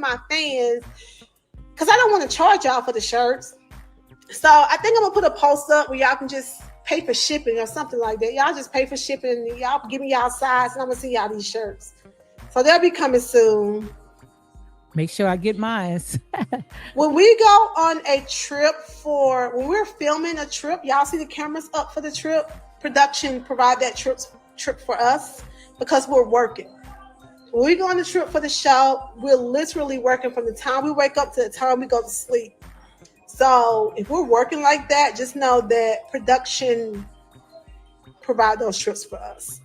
my fans, because I don't want to charge y'all for the shirts. So I think I'm gonna put a post up where y'all can just pay for shipping or something like that. Y'all just pay for shipping and y'all give me y'all size and I'm gonna send y'all these shirts. So they'll be coming soon. Make sure I get mine. When we go on a trip when we're filming a trip, y'all see the cameras up for the trip. Production provide that trip for us because we're working. When we go on the trip for the show, we're literally working from the time we wake up to the time we go to sleep. So if we're working like that, just know that production provide those trips for us.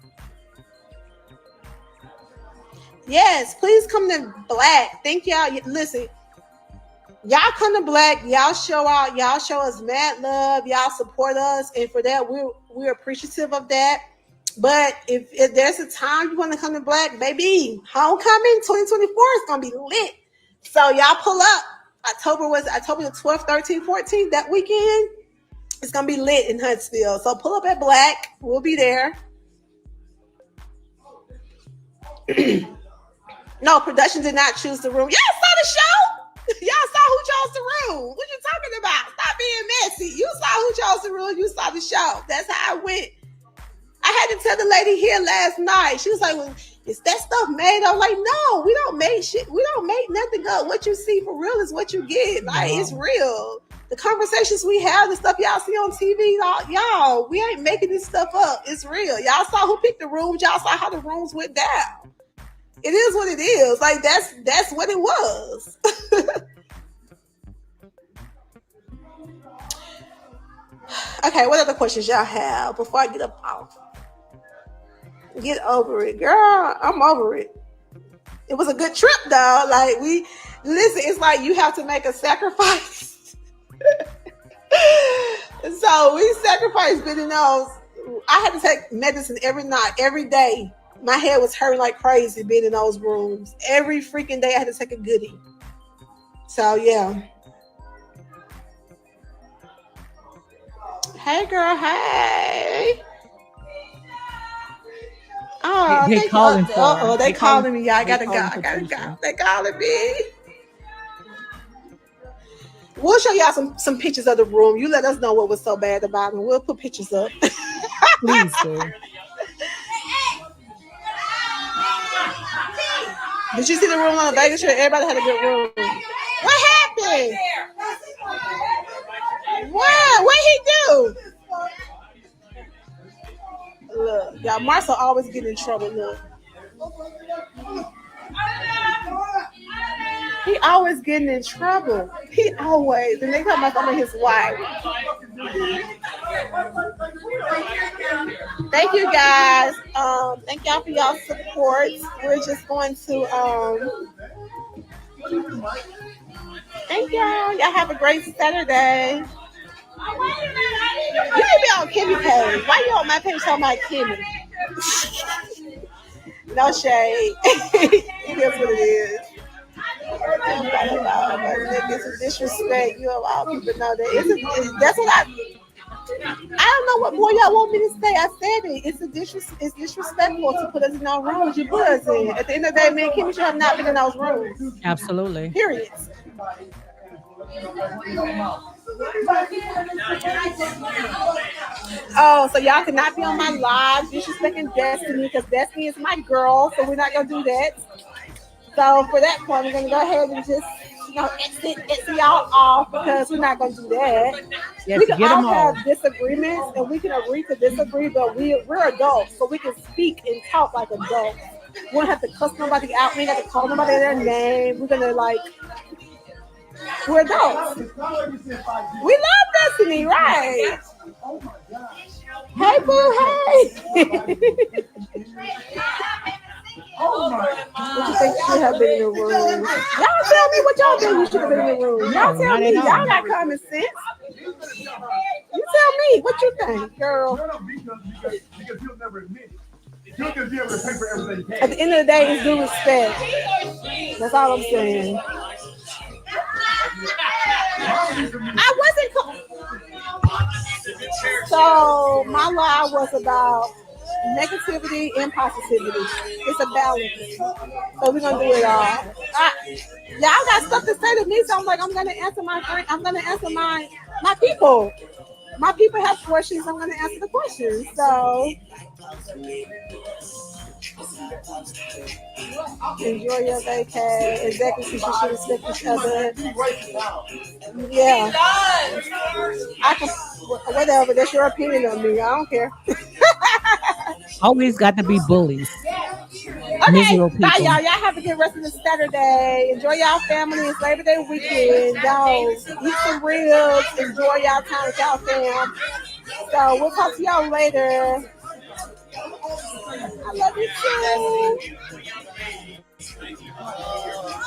Yes, please come to Black. Thank y'all. Listen, y'all come to Black. Y'all show out. Y'all show us mad love. Y'all support us, and for that, we're appreciative of that. But if there's a time you want to come to Black, baby, homecoming 2024 is gonna be lit. So y'all pull up. October the 12th, 13th, 14th. That weekend, it's gonna be lit in Huntsville. So pull up at Black. We'll be there. No, production did not choose the room. Y'all saw the show? Y'all saw who chose the room. What you talking about? Stop being messy. You saw who chose the room. You saw the show. That's how it went. I had to tell the lady here last night. She was like, well, is that stuff made? I'm like, no, we don't make shit. We don't make nothing up. What you see for real is what you get. Like, it's real. The conversations we have, the stuff y'all see on TV, y'all, we ain't making this stuff up. It's real. Y'all saw who picked the rooms. Y'all saw how the rooms went down. It is what it is. Like, that's what it was. Okay, what other questions y'all have before I get up off? Get over it, girl. I'm over it. It was a good trip, though. Like, listen, it's like you have to make a sacrifice. So we sacrificed being those. I had to take medicine every night, every day. My head was hurting like crazy being in those rooms. Every freaking day I had to take a goodie. So, yeah. Hey, girl. Hey. Oh, they calling for her. They calling me. Yeah, I gotta go. They calling me. We'll show y'all some pictures of the room. You let us know what was so bad about it. We'll put pictures up. Please do. Did you see the room on the Vegas trip? Everybody had a good room. What happened? What he do? Look, y'all, Marcel always get in trouble. Look. He always getting in trouble. He always. And they come up on his wife. Thank you guys. Thank y'all for y'all support. We're just going to thank y'all. Y'all have a great Saturday. You need to be on Kimmy page. Why you on my page talking about Kimmy? No shade. It is what it is. It's a disrespect. You all people know that. That's what I don't know what more y'all want me to say. I said it. It's disrespectful to put us in those rooms you put us in. At the end of the day, me and Kimmy should have not been in those rooms. Absolutely. Period. Oh, so y'all cannot be on my live disrespecting Destiny because Destiny is my girl, so we're not gonna do that. So for that point, we're gonna go ahead and just exit y'all off because we're not gonna do that. Yes, we can all have disagreements and we can agree to disagree, but we're adults, so we can speak and talk like adults. We don't have to cuss nobody out. We ain't have to call nobody their name. We're gonna we're adults. We love Destiny, right? Hey, boo, hey. What you think should have been in the room? Y'all tell me what y'all think you should have been in the room. Y'all tell me. Y'all got common sense. You tell me what you think, girl. At the end of the day, it's due respect. That's all I'm saying. I wasn't. So my live was about negativity and positivity. It's a balance. So we're gonna do it all. Y'all got stuff to say to me, so I'm like, I'm gonna answer my friend. I'm gonna answer my people. My people have questions. I'm gonna answer the questions. So enjoy your vacay. Exactly, you should respect each other. Yeah, I can. Whatever. That's your opinion on me. I don't care. Always got to be bullies, Okay, miserable bye people. y'all. Y'all have a good rest of the Saturday. Enjoy y'all family. It's Labor Day weekend. Y'all eat some ribs. Enjoy y'all time with y'all fam. So we'll talk to y'all later. I love you too.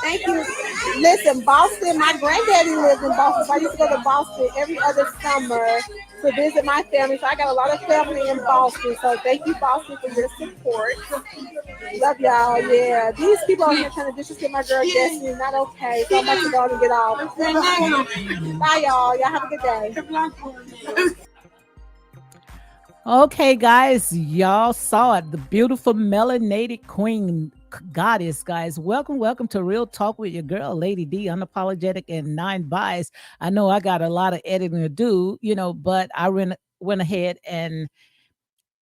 Thank you. Listen, Boston, my granddaddy lived in Boston, so I used to go to Boston every other summer to visit my family. So I got a lot of family in Boston. So thank you, Boston, for your support. Love y'all. Yeah. These people out here trying to disrespect my girl Destiny. Not okay. So I'm about to go and get off. Bye, y'all. Y'all have a good day. Okay, guys, y'all saw it. The beautiful melanated queen goddess, guys. Welcome to Real Talk with your girl, Lady D, unapologetic and nine bias. I know I got a lot of editing to do, but I went ahead and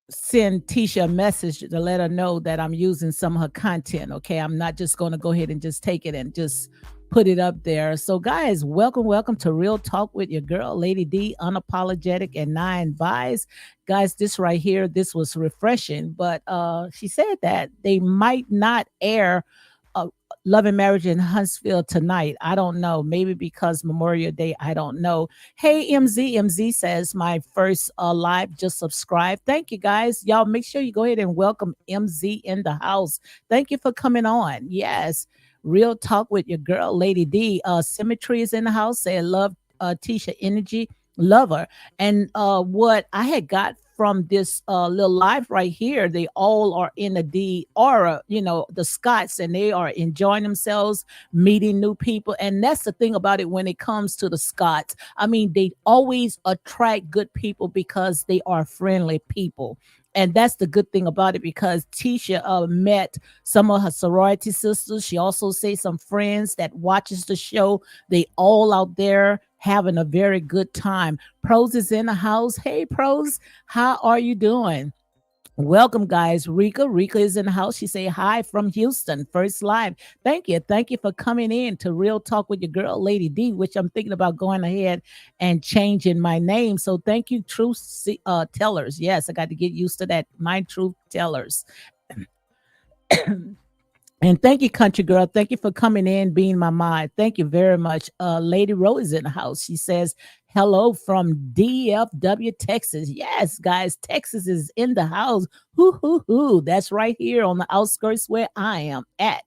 send Tisha a message to let her know that I'm using some of her content. Okay. I'm not just going to go ahead and just take it and just put it up there. So, guys, welcome to Real Talk with your girl, Lady D, unapologetic and nine vibes. Guys, this right here, this was refreshing, but she said that they might not air uh, Love and Marriage in Huntsville tonight. I don't know. Maybe because Memorial Day. I don't know. Hey, MZ says my first live. Just subscribe. Thank you, guys. Y'all make sure you go ahead and welcome MZ in the house. Thank you for coming on. Yes. Real Talk with your girl, Lady D. Symmetry is in the house. Say love Tisha Energy. Love her. And what I had got from this little live right here, they all are in the D aura, the Scots, and they are enjoying themselves, meeting new people. And that's the thing about it when it comes to the Scots. I mean, they always attract good people because they are friendly people. And that's the good thing about it because Tisha met some of her sorority sisters. She also says some friends that watches the show. They all out there having a very good time. Pros is in the house. Hey, Pros, how are you doing? Welcome, guys. Rika is in the house. She say hi from Houston, first live. Thank you for coming in to Real Talk with your girl, Lady D, which I'm thinking about going ahead and changing my name. So thank you, Truth Tellers. Yes, I got to get used to that. My Truth Tellers. And thank you, country girl. Thank you for coming in, being my mind. Thank you very much. Lady Rose is in the house. She says, hello from DFW, Texas. Yes, guys, Texas is in the house. Hoo. That's right here on the outskirts where I am at.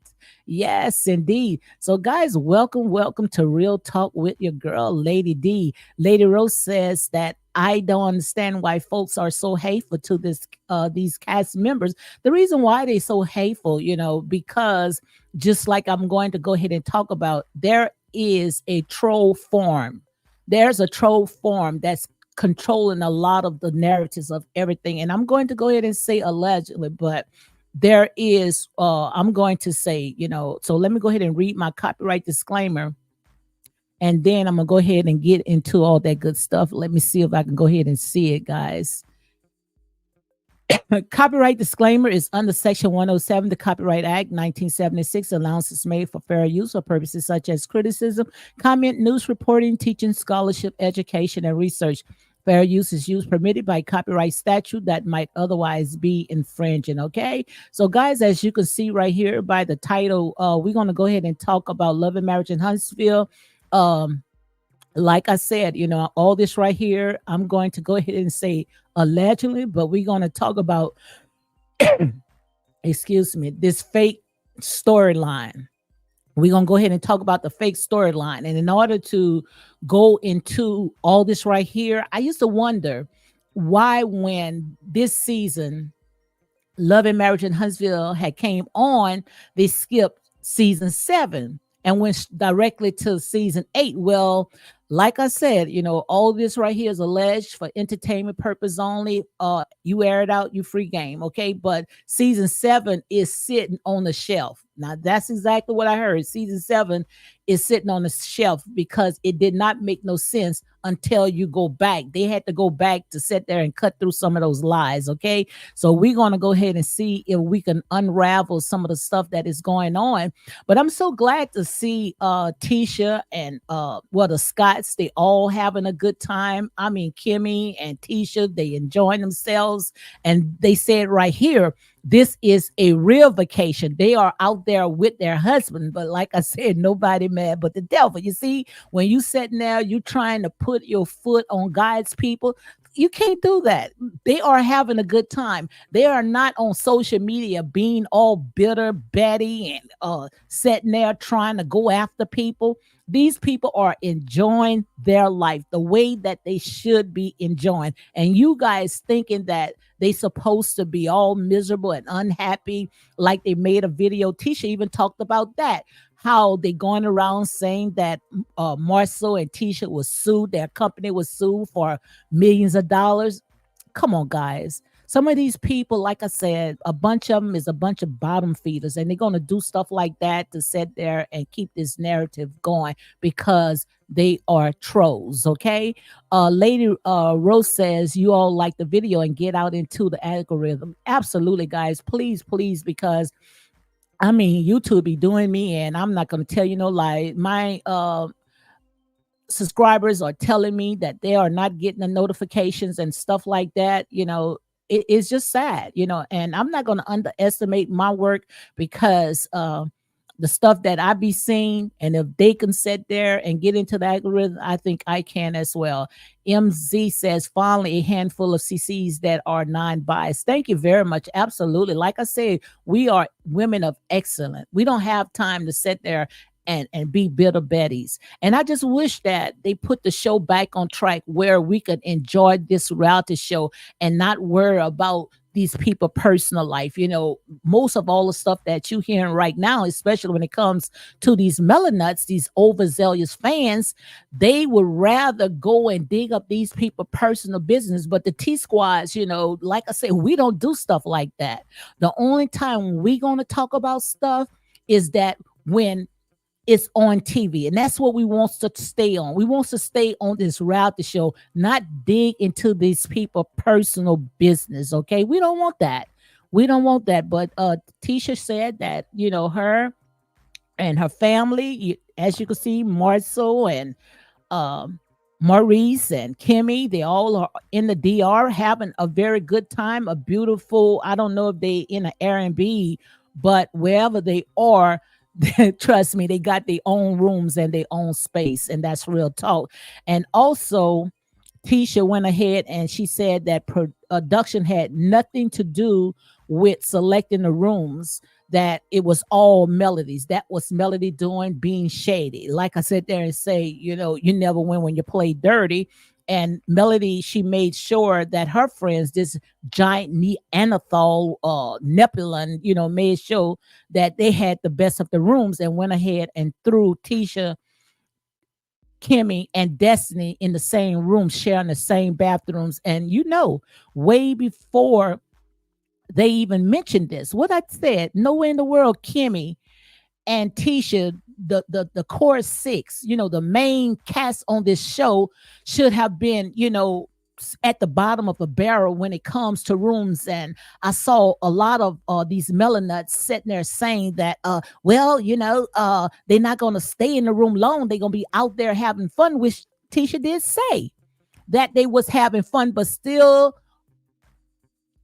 Yes, indeed. So, guys, welcome to Real Talk with your girl, Lady D. Lady Rose says that I don't understand why folks are so hateful to these cast members. The reason why they're so hateful, because just like I'm going to go ahead and talk about, there is a troll form. There's a troll form that's controlling a lot of the narratives of everything. And I'm going to go ahead and say allegedly, but there is, I'm going to say, so let me go ahead and read my copyright disclaimer. And then I'm going to go ahead and get into all that good stuff. Let me see if I can go ahead and see it, guys. Copyright disclaimer is under Section 107, the Copyright Act 1976. Allowances made for fair use for purposes such as criticism, comment, news reporting, teaching, scholarship, education, and research. Fair use is used permitted by copyright statute that might otherwise be infringing. Okay. So, guys, as you can see right here by the title, we're going to go ahead and talk about Love and Marriage in Huntsville. Like I said, all this right here, I'm going to go ahead and say allegedly, but we're going to talk about, excuse me, this fake storyline. We're going to go ahead and talk about the fake storyline. And in order to go into all this right here, I used to wonder why when this season, Love and Marriage in Huntsville had came on, they skipped season 7 and went directly to season 8. Well, like I said, all this right here is alleged for entertainment purpose only. You air it out, you free game, okay? But season 7 is sitting on the shelf. Now that's exactly what I heard. Season 7 is sitting on the shelf because it did not make no sense until you go back. They had to go back to sit there and cut through some of those lies, okay? So we're gonna go ahead and see if we can unravel some of the stuff that is going on. But I'm so glad to see Tisha and the Scotts, they all having a good time. I mean, Kimmy and Tisha, they enjoying themselves. And they said right here, this is a real vacation. They are out there with their husband. But like I said, nobody mad but the devil. You see, when you sitting there, you trying to put your foot on God's people. You can't do that. They are having a good time. They are not on social media being all bitter, Betty, and sitting there trying to go after people. These people are enjoying their life the way that they should be enjoying. And you guys thinking that they supposed to be all miserable and unhappy, like they made a video. Tisha even talked about that. How they going around saying that Marcel and Tisha was sued, their company was sued for millions of dollars. Come on, guys. Some of these people, like I said, a bunch of them is a bunch of bottom feeders, and they're going to do stuff like that to sit there and keep this narrative going because they are trolls. Okay. Lady Rose says you all like the video and get out into the algorithm. Absolutely, guys. Please, please, because I mean, YouTube be doing me, and I'm not going to tell you no lie. My subscribers are telling me that they are not getting the notifications and stuff like that. It's just sad, and I'm not going to underestimate my work because the stuff that I be seeing, and if they can sit there and get into the algorithm, I think I can as well. MZ says, finally, a handful of CCs that are non-biased. Thank you very much. Absolutely. Like I said, we are women of excellence. We don't have time to sit there and be bitter betties. And I just wish that they put the show back on track where we could enjoy this reality show and not worry about these people personal life. Most of all the stuff that you hearing right now, especially when it comes to these melanuts, these overzealous fans, they would rather go and dig up these people personal business. But the T squads, like I said, we don't do stuff like that. The only time we gonna talk about stuff is that when it's on TV. And that's what we want to stay on. We want to stay on this reality show, not dig into these people personal business. Okay. We don't want that. We don't want that. But Tisha said that, her and her family, as you can see, Marcel and um Maurice and Kimmy, they all are in the DR having a very good time, a beautiful, I don't know if they in an Airbnb, but wherever they are, trust me, they got their own rooms and their own space, and that's real talk. And also, Tisha went ahead and she said that production had nothing to do with selecting the rooms, that it was all Melody's. That was Melody doing, being shady. Like I said there and say, you never win when you play dirty. And Melody, she made sure that her friends, this giant Neanderthal Nephilim, made sure that they had the best of the rooms and went ahead and threw Tisha, Kimmy, and Destiny in the same room, sharing the same bathrooms. And way before they even mentioned this, what I said, nowhere in the world, Kimmy and Tisha, the core six, the main cast on this show, should have been, at the bottom of a barrel when it comes to rooms. And I saw a lot of these melanuts sitting there saying that, they're not going to stay in the room long. They're going to be out there having fun, which Tisha did say that they was having fun, but still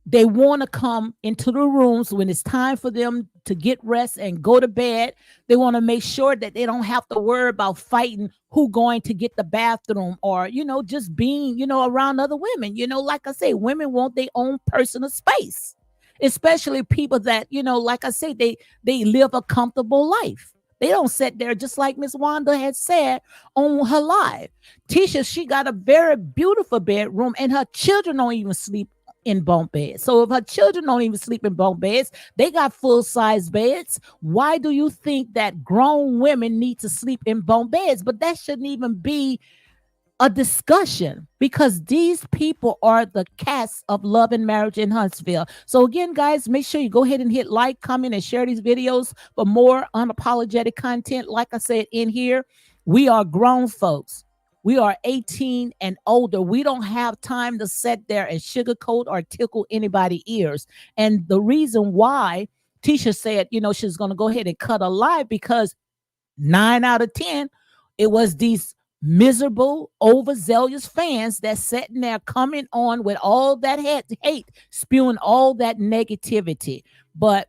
they want to come into the rooms when it's time for them to get rest and go to bed. They want to make sure that they don't have to worry about fighting who going to get the bathroom, or, just being, around other women. Like I say, women want their own personal space, especially people that, like I say, they live a comfortable life. They don't sit there, just like Miss Wanda had said on her live. Tisha, she got a very beautiful bedroom, and her children don't even sleep in bunk beds. So if her children don't even sleep in bunk beds, they got full-size beds. Why do you think that grown women need to sleep in bunk beds? But that shouldn't even be a discussion because these people are the cast of Love and Marriage in Huntsville. So again, guys, make sure you go ahead and hit like, comment, and share these videos for more unapologetic content. Like I said in here, we are grown folks. We are 18 and older. We don't have time to sit there and sugarcoat or tickle anybody's ears. And the reason why Tisha said, she's going to go ahead and cut a live because 9 out of 10, it was these miserable, overzealous fans that sitting there coming on with all that hate, spewing all that negativity. But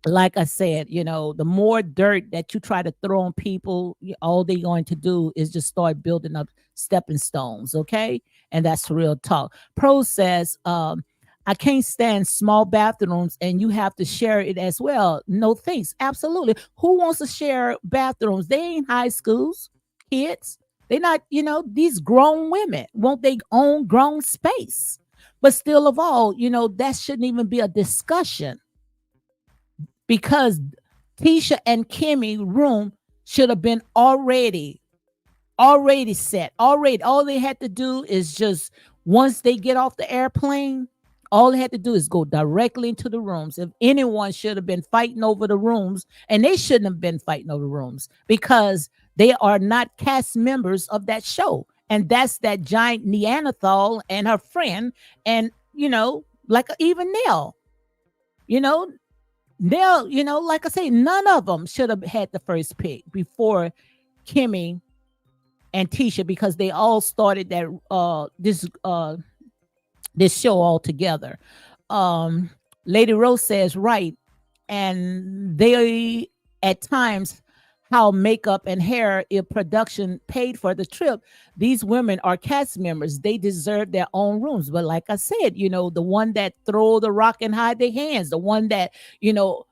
like I said, the more dirt that you try to throw on people, all they're going to do is just start building up stepping stones. Okay. And that's real talk. Pro says, I can't stand small bathrooms and you have to share it as well. No thanks. Absolutely. Who wants to share bathrooms? They ain't high schools, kids. They're not, these grown women want their own grown space. But still of all, that shouldn't even be a discussion because Tisha and Kimmy room should have been already set. Already. All they had to do is just once they get off the airplane, all they had to do is go directly into the rooms. If anyone should have been fighting over the rooms, and they shouldn't have been fighting over rooms because they are not cast members of that show. And that's that giant Neanderthal and her friend. And, like even Nell, you know, like I say, none of them should have had the first pick before Kimmy and Tisha because they all started that this show all together. Lady Rose says, right. And they at times how makeup and hair if production paid for the trip. These women are cast members. They deserve their own rooms. But like I said, the one that throw the rock and hide their hands, the one that,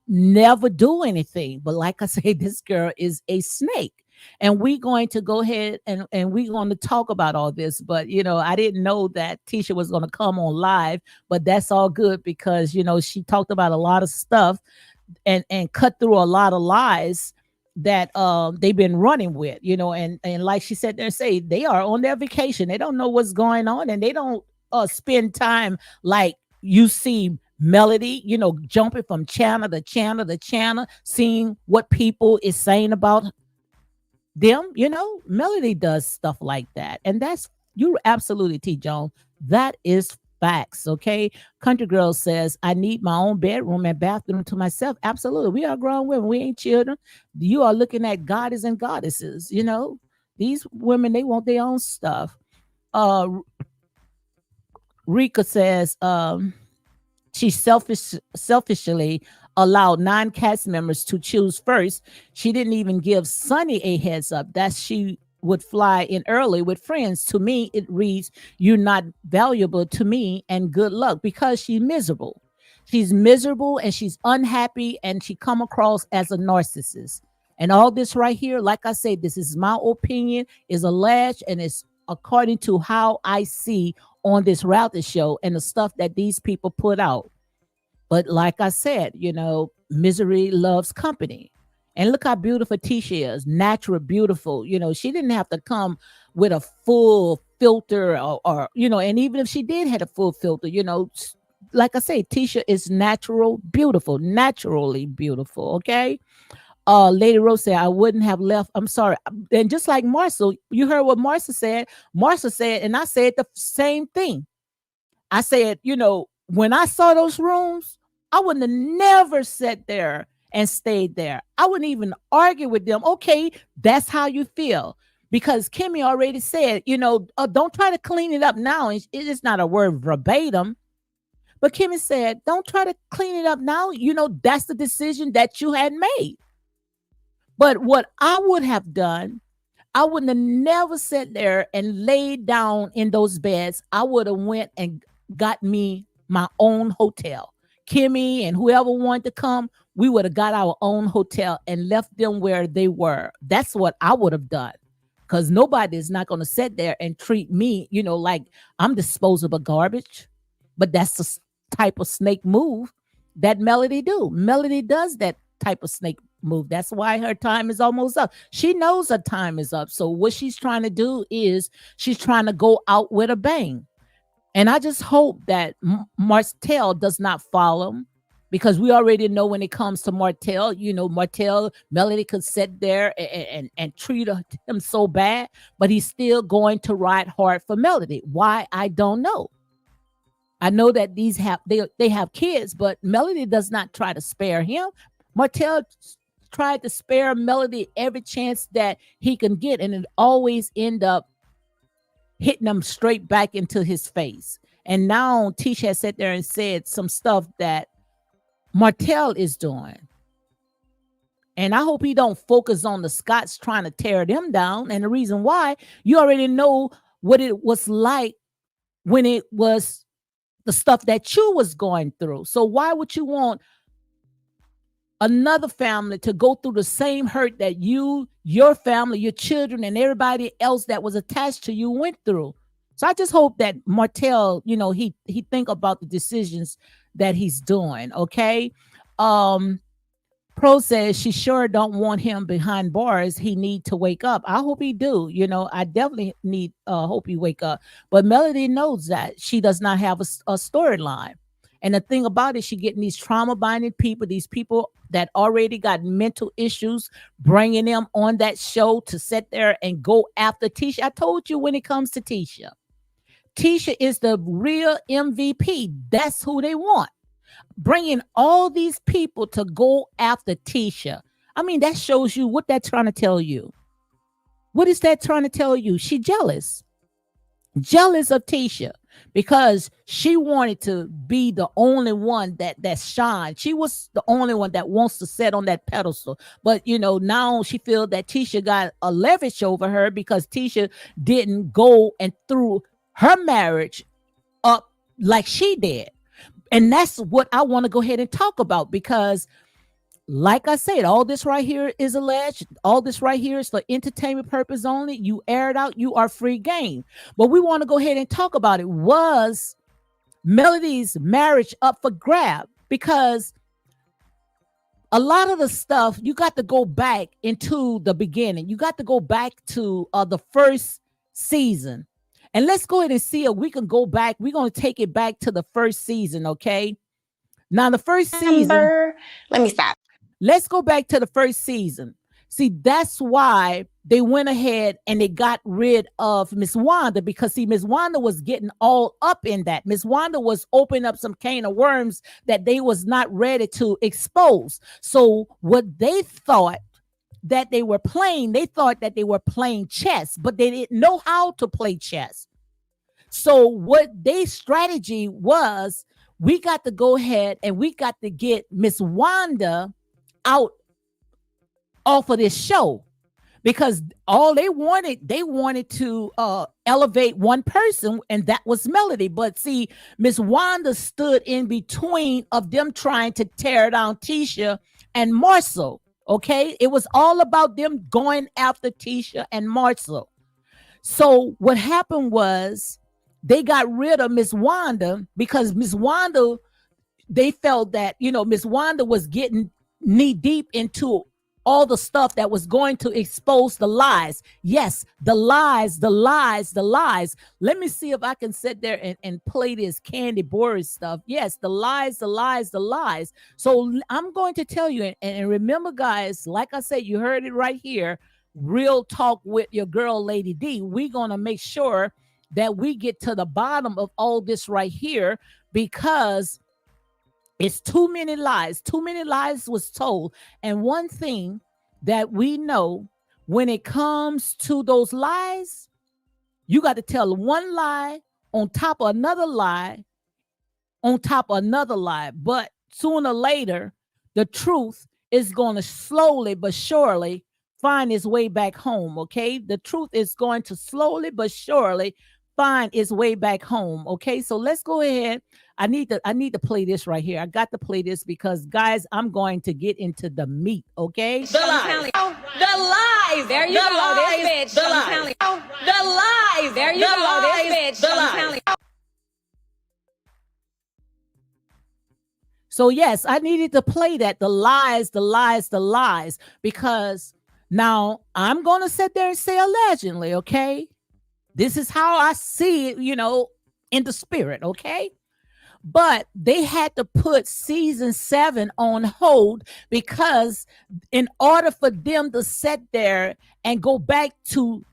never do anything. But like I say, this girl is a snake. And we're going to go ahead and we're going to talk about all this. But, I didn't know that Tisha was going to come on live, but that's all good because, she talked about a lot of stuff and cut through a lot of lies that they've been running with, and like she said there, say they are on their vacation. They don't know what's going on and they don't spend time like you see Melody, jumping from channel to channel to channel, seeing what people is saying about them. Melody does stuff like that. And that's you absolutely T Jones. That is facts. Okay. Country Girl says, I need my own bedroom and bathroom to myself. Absolutely. We are grown women. We ain't children. You are looking at goddess and goddesses. These women, they want their own stuff. Rika says, she selfishly allowed non-cast members to choose first. She didn't even give Sunny a heads up that she would fly in early with friends. To me, it reads, you're not valuable to me and good luck because she's miserable. She's miserable and she's unhappy and she come across as a narcissist. And all this right here, like I said, this is my opinion, is alleged and it's according to how I see on this reality show and the stuff that these people put out. But like I said, misery loves company. And look how beautiful Tisha is, natural, beautiful. She didn't have to come with a full filter or and even if she did have a full filter, like I say, Tisha is natural, beautiful, naturally beautiful. Okay. Lady Rose said, I wouldn't have left. I'm sorry. And just like Marcel, you heard what Marcel said. Marcel said, and I said the same thing. I said, when I saw those rooms, I wouldn't have never sat there and stayed there. I wouldn't even argue with them. Okay, that's how you feel. Because Kimmy already said, don't try to clean it up now. It is not a word verbatim. But Kimmy said, don't try to clean it up now. That's the decision that you had made. But what I would have done, I wouldn't have never sat there and laid down in those beds. I would have went and got me my own hotel. Kimmy and whoever wanted to come, we would have got our own hotel and left them where they were. That's what I would have done. Because nobody is not going to sit there and treat me, like I'm disposable garbage. But that's the type of snake move that Melody do. Melody does that type of snake move. That's why her time is almost up. She knows her time is up. So what she's trying to do is she's trying to go out with a bang. And I just hope that Martell does not follow him, because we already know when it comes to Martell, Martell, Melody could sit there and treat him so bad, but he's still going to ride hard for Melody. Why? I don't know. I know that they have kids, but Melody does not try to spare him. Martell tried to spare Melody every chance that he can get, and it always end up hitting him straight back into his face. And now Tisha has sat there and said some stuff that Martell is doing. And I hope he don't focus on the Scots trying to tear them down. And the reason why, you already know what it was like when it was the stuff that you was going through. So why would you want another family to go through the same hurt that you, your family, your children, and everybody else that was attached to you went through? So I just hope that Martell, he think about the decisions that he's doing. Okay. Pro says she sure don't want him behind bars. He need to wake up. I hope he do. I definitely hope he wake up. But Melody knows that she does not have a storyline. And the thing about it, she getting these trauma binding people, these people that already got mental issues, bringing them on that show to sit there and go after Tisha. I told you when it comes to Tisha, Tisha is the real MVP. That's who they want. Bringing all these people to go after Tisha. I mean, that shows you what that's trying to tell you. What is that trying to tell you? She jealous of Tisha, because she wanted to be the only one that shined. She was the only one that wants to sit on that pedestal. But now she feels that Tisha got a leverage over her because Tisha didn't go and threw her marriage up like she did. And that's what I want to go ahead and talk about, because like I said, all this right here is alleged. All this right here is for entertainment purpose only. You air it out, you are free game. But we want to go ahead and talk about it. Was Melody's marriage up for grab? Because a lot of the stuff, you got to go back into the beginning. You got to go back to the first season. And let's go ahead and see if we can go back. We're going to take it back to the first season, okay? Now, the first season. Let me stop. Let's go back to the first season. See, that's why they went ahead and they got rid of Miss Wanda, because see, Miss Wanda was getting all up in that. Miss Wanda was opening up some can of worms that they was not ready to expose. So what they thought that they were playing chess, but they didn't know how to play chess. So what their strategy was, we got to go ahead and we got to get Miss Wanda out off of this show, because all they wanted to elevate one person, and that was Melody. But see, Miss Wanda stood in between of them trying to tear down Tisha and Marcel. Okay, it was all about them going after Tisha and Marcel. So what happened was they got rid of Miss Wanda, because Miss Wanda, they felt that Miss Wanda was getting knee deep into all the stuff that was going to expose the lies. Yes, the lies. Let me see if I can sit there and play this Candy Boris stuff. Yes, the lies. So I'm going to tell you, and remember, guys, like I said, you heard it right here. Real talk with your girl, Lady D. We're going to make sure that we get to the bottom of all this right here, because it's too many lies. Too many lies was told. And one thing that we know, when it comes to those lies, you got to tell one lie on top of another lie on top of another lie. But sooner or later, the truth is going to slowly but surely find its way back home. Okay. The truth is going to slowly but surely find its way back home. Okay. So let's go ahead. I need to play this right here. I got to play this because, guys, I'm going to get into the meat. Okay. The lies. The lies. There you go. This bitch. The lies. The lies. There you go. This bitch. The lies. So yes, I needed to play that, the lies, the lies, the lies, because now I'm going to sit there and say allegedly, okay? This is how I see it, in the spirit, okay? But they had to put season 7 on hold because in order for them to sit there and go back to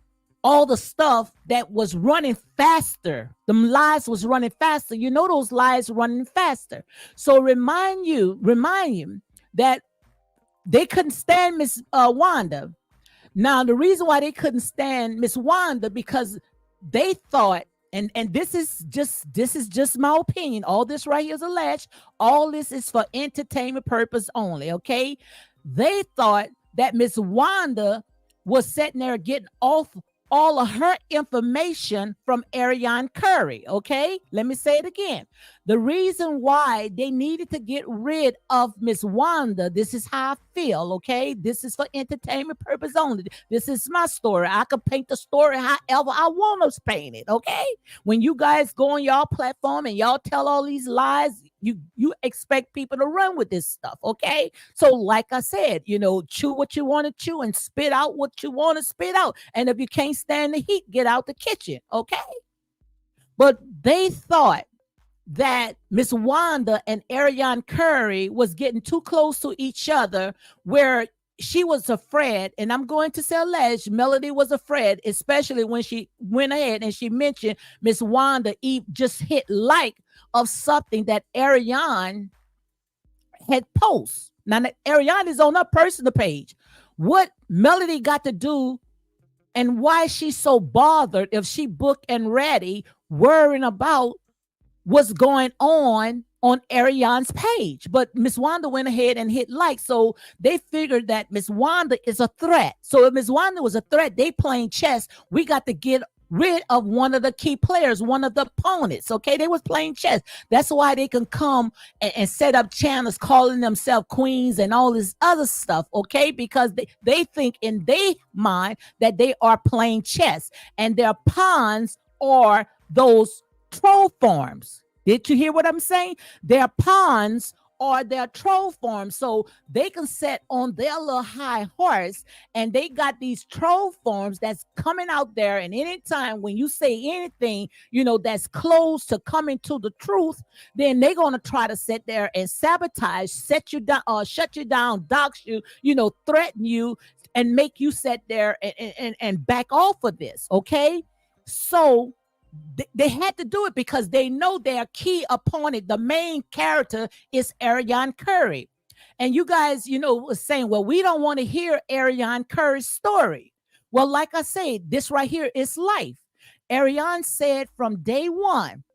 all the stuff that was running faster, the lies was running faster. Those lies running faster. So remind you that they couldn't stand Miss Wanda. Now, the reason why they couldn't stand Miss Wanda, because they thought, and this is just my opinion. All this right here is alleged. All this is for entertainment purpose only. Okay, they thought that Miss Wanda was sitting there getting off all of her information from Ariane Curry. Okay, let me say it again. The reason why they needed to get rid of Miss Wanda, this is how I feel, okay? This is for entertainment purpose only. This is my story. I can paint the story however I want to paint it, okay? When you guys go on y'all platform and y'all tell all these lies, you expect people to run with this stuff, okay? So like I said, chew what you want to chew and spit out what you want to spit out. And if you can't stand the heat, get out the kitchen, okay? But they thought that Miss Wanda and Ariane Curry was getting too close to each other, where she was afraid, and I'm going to say alleged, Melody was afraid, especially when she went ahead and she mentioned Miss Wanda just hit like of something that Ariane had post. Now that Ariane is on her personal page. What Melody got to do and why she's so bothered if she booked and ready, worrying about what's going on Ariane's page. But Miss Wanda went ahead and hit like. So they figured that Miss Wanda is a threat. So if Miss Wanda was a threat, they playing chess. We got to get rid of one of the key players, one of the opponents. Okay, they was playing chess. That's why they can come and set up channels calling themselves queens and all this other stuff. Okay, because they think in their mind that they are playing chess, and their pawns are those troll farms. Did you hear what I'm saying? Their pawns are their troll farms. So they can set on their little high horse, and they got these troll farms that's coming out there. And anytime when you say anything, that's close to coming to the truth, then they're going to try to sit there and sabotage, set you down, shut you down, dox you, threaten you, and make you sit there and back off of this. Okay. So they had to do it because they know their key opponent, the main character, is Ariane Curry. And you guys, was saying, well, we don't want to hear Ariane Curry's story. Well, like I said, this right here is life. Ariane said from day one,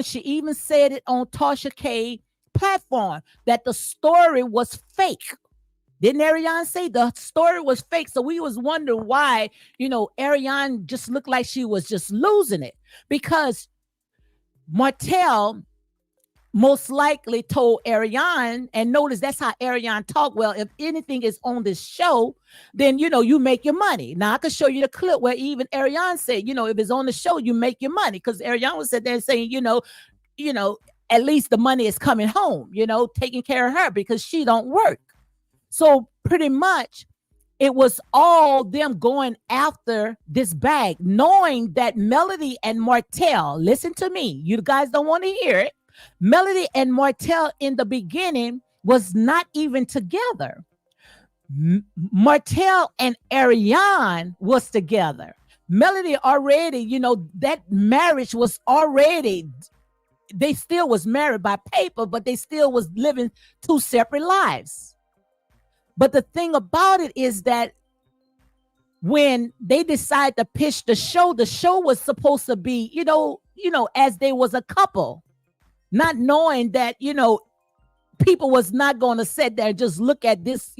she even said it on Tasha K platform, that the story was fake. Didn't Ariane say the story was fake? So we was wondering why, Ariane just looked like she was just losing it, because Martell most likely told Ariane, and notice that's how Ariane talked. Well, if anything is on this show, then, you make your money. Now I can show you the clip where even Ariane said, if it's on the show, you make your money. Because Ariane was sitting there saying, at least the money is coming home, taking care of her because she don't work. So pretty much it was all them going after this bag, knowing that Melody and Martell, listen to me, you guys don't want to hear it. Melody and Martell in the beginning was not even together. Martell and Ariane was together. Melody already, that marriage was already, they still was married by paper, but they still was living two separate lives. But the thing about it is that when they decided to pitch the show was supposed to be, as they was a couple, not knowing that, people was not going to sit there and just look at this,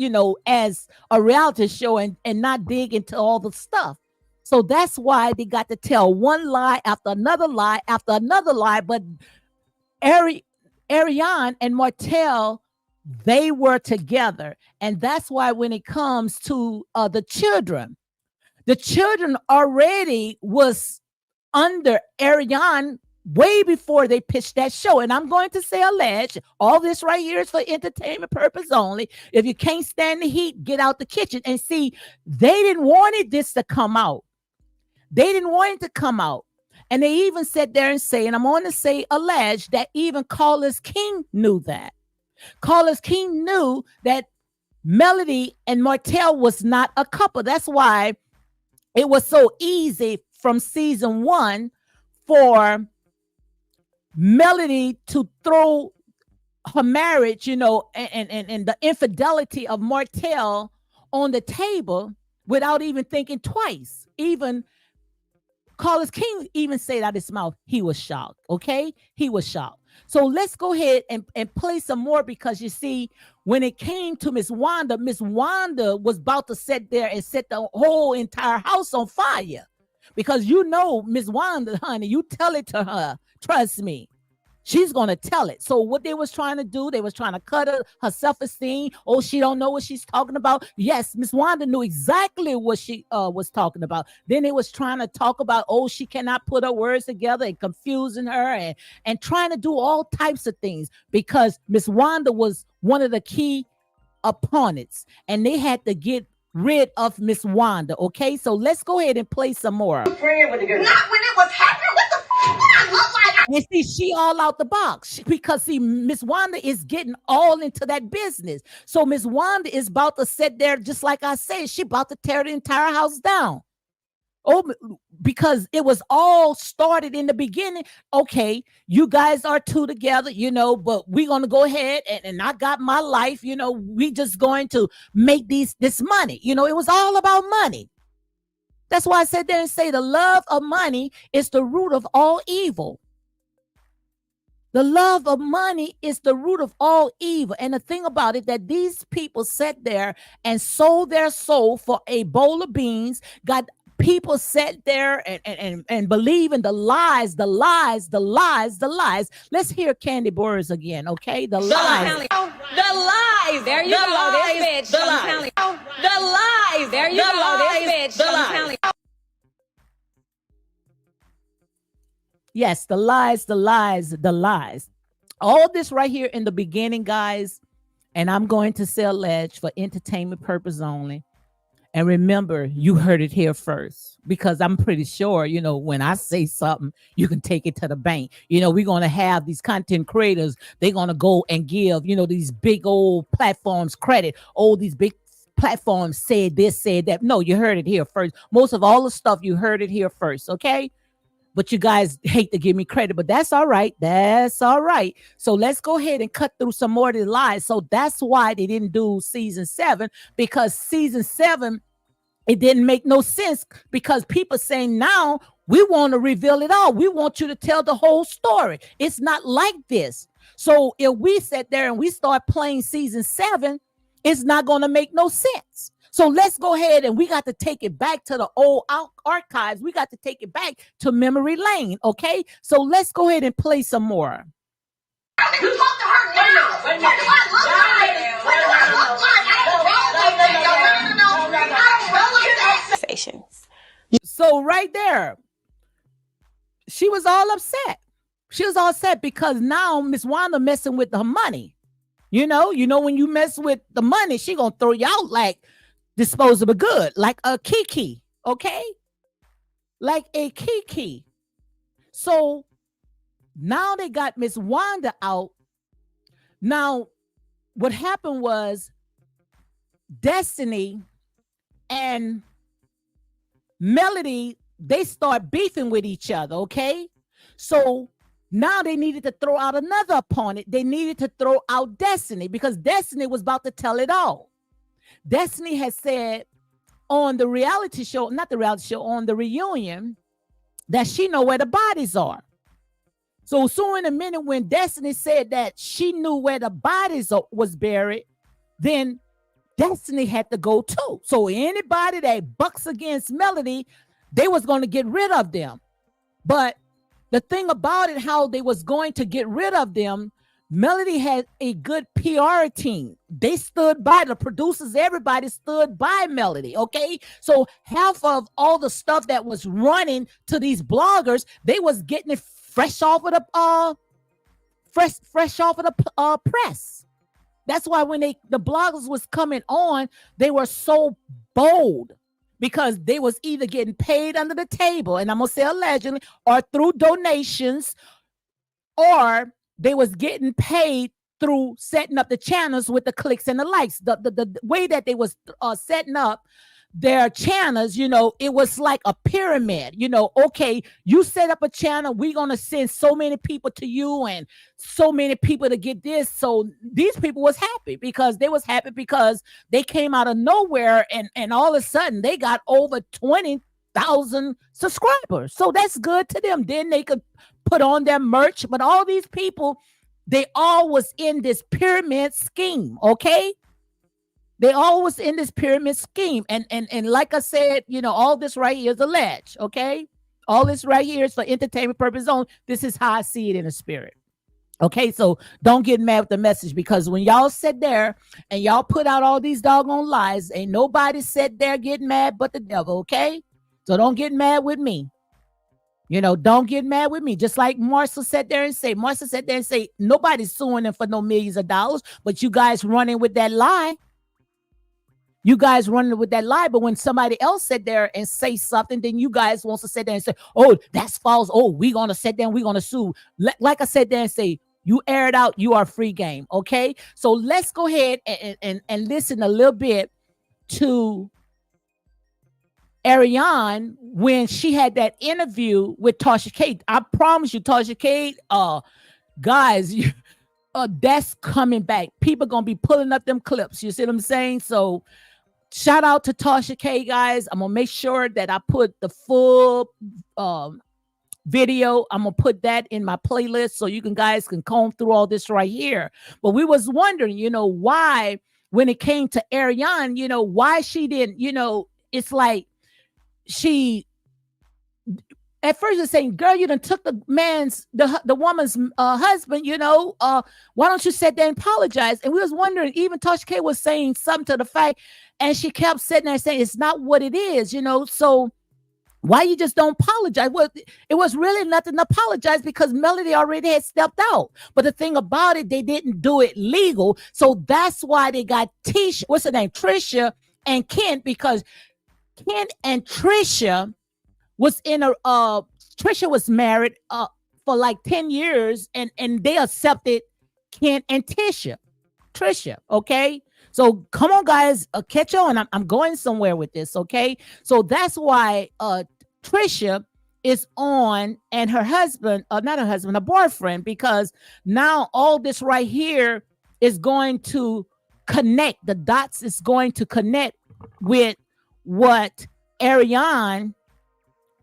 as a reality show and not dig into all the stuff. So that's why they got to tell one lie after another lie after another lie. But Ariane and Martell, they were together. And that's why when it comes to the children already was under Ariane way before they pitched that show. And I'm going to say alleged. All this right here is for entertainment purpose only. If you can't stand the heat, get out the kitchen. And see, they didn't want this to come out. They didn't want it to come out. And they even sat there and say, and I'm going to say alleged, that even Carlos King knew that. Carlos King knew that Melody and Martell was not a couple. That's why it was so easy from season 1 for Melody to throw her marriage, you know, and the infidelity of Martell on the table without even thinking twice. Even Carlos King even said out his mouth, he was shocked. Okay, he was shocked. So let's go ahead and play some more, because you see, when it came to Miss Wanda was about to sit there and set the whole entire house on fire. Because you know, Miss Wanda, honey, you tell it to her. Trust me. She's going to tell it. So what they was trying to do, they was trying to cut her self-esteem. Oh, she don't know what she's talking about. Yes, Miss Wanda knew exactly what she was talking about. Then they was trying to talk about, oh, she cannot put her words together, and confusing her and trying to do all types of things, because Miss Wanda was one of the key opponents, and they had to get rid of Miss Wanda. Okay, so let's go ahead and play some more. Not when it was happening. What the f*** did I look like? And see, she all out the box, because see, Miss Wanda is getting all into that business. So Miss Wanda is about to sit there, just like I said, she about to tear the entire house down. Oh, because it was all started in the beginning. Okay, you guys are two together, you know, but we're going to go ahead and I got my life, you know, we just going to make this money. You know, it was all about money. That's why I said there and say the love of money is the root of all evil. The love of money is the root of all evil. And the thing about it, that these people sat there and sold their soul for a bowl of beans, got people sat there and believe in the lies. Let's hear Candy Burrs again, okay? The lies. The lies. There you go, this bitch. The lies. The lies. There you go, this bitch. The lies. Yes, the lies. All this right here in the beginning, guys, and I'm going to say alleged for entertainment purpose only. And remember, you heard it here first, because I'm pretty sure, you know, when I say something, you can take it to the bank. You know, we're going to have these content creators. They're going to go and give, you know, these big old platforms credit. Oh, these big platforms said this, said that. No, you heard it here first. Most of all the stuff, you heard it here first. Okay. But you guys hate to give me credit, but that's all right. That's all right. So let's go ahead and cut through some more of the lies. So that's why they didn't do season 7, because season 7, it didn't make no sense, because people saying now we want to reveal it all. We want you to tell the whole story. It's not like this. So if we sit there and we start playing season 7, it's not going to make no sense. So let's go ahead, and we got to take it back to the old archives. We got to take it back to memory lane. Okay. So let's go ahead and play some more. You talk to her now. What do I look like? What do I look like? I don't roll like that. I don't roll like that. So right there, she was all upset. She was all upset because now Miss Wanda messing with her money. You know, when you mess with the money, she gonna throw you out like disposable good, like a Kiki, okay? Like a Kiki. So now they got Miss Wanda out. Now, what happened was Destiny and Melody, they start beefing with each other, okay? So now they needed to throw out another opponent. They needed to throw out Destiny, because Destiny was about to tell it all. Destiny has said on the reality show, not the reality show, on the reunion, that she know where the bodies are. So soon in a minute, when Destiny said that she knew where the bodies was buried, then Destiny had to go too. So anybody that bucks against Melody, they was going to get rid of them. But the thing about it, how they was going to get rid of them, Melody had a good PR team. They stood by, the producers, everybody stood by Melody, okay? So half of all the stuff that was running to these bloggers, they was getting it fresh off of the fresh off of the press. That's why when the bloggers was coming on, they were so bold because they was either getting paid under the table, and I'm gonna say allegedly, or through donations, or they was getting paid through setting up the channels with the clicks and the likes. The way that they was setting up their channels, it was like a pyramid. Okay, you set up a channel, we're gonna send so many people to you and so many people to get this. So these people was happy because they came out of nowhere, and all of a sudden they got over 20,000 subscribers. So that's good to them. Then they could put on their merch. But all these people, they all was in this pyramid scheme. Okay, they all was in this pyramid scheme. And like I said, all this right here is alleged. Okay, all this right here is for entertainment purposes only. This is how I see it in the spirit. Okay, so don't get mad with the message, because when y'all sit there and y'all put out all these doggone lies, ain't nobody sit there getting mad but the devil. Okay, so don't get mad with me. Don't get mad with me. Just like Marshall sat there and say, nobody's suing them for no millions of dollars, but you guys running with that lie. But when somebody else sit there and say something, then you guys want to sit there and say, oh, that's false. Oh, we're going to sit there and we're going to sue. Like I said there and say, you air it out, you are free game. Okay, so let's go ahead and listen a little bit to Ariane when she had that interview with Tasha K. I promise you, Tasha K, guys, that's coming back. People gonna be pulling up them clips. You see what I'm saying? So shout out to Tasha K, guys. I'm gonna make sure that I put the full video. I'm gonna put that in my playlist so you guys can comb through all this right here. But we was wondering, why when it came to Ariane, why she didn't, it's like she at first is saying, girl, you done took the woman's husband, why don't you sit there and apologize? And we was wondering, even Tasha K was saying something to the fact, and she kept sitting there saying it's not what it is, so why you just don't apologize? Well, it was really nothing to apologize because Melody already had stepped out. But the thing about it, they didn't do it legal. So that's why they got Trisha and Ken, because Ken and Trisha was Trisha was married for like 10 years and they accepted Ken and Trisha. Okay. So come on, guys, catch on. I'm going somewhere with this. Okay. So that's why Trisha is on, and her husband, not her husband, a boyfriend, because now all this right here is going to connect. The dots is going to connect with what Ariane